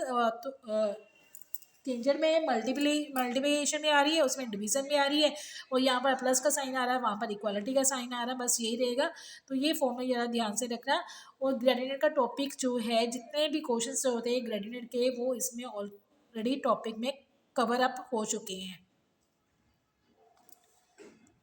टेंजेंट में मल्टीप्लिकेशन में आ रही है, उसमें डिवीजन में आ रही है, और यहाँ पर प्लस का साइन आ रहा है, वहाँ पर इक्वालिटी का साइन आ रहा है, बस यही रहेगा। तो ये फॉर्मूला ज़रा ध्यान से रखना। और ग्रेडिएंट का टॉपिक जो है, जितने भी क्वेश्चन होते हैं ग्रेडिएंट के, वो इसमें ऑलरेडी टॉपिक में कवर अप हो चुके हैं।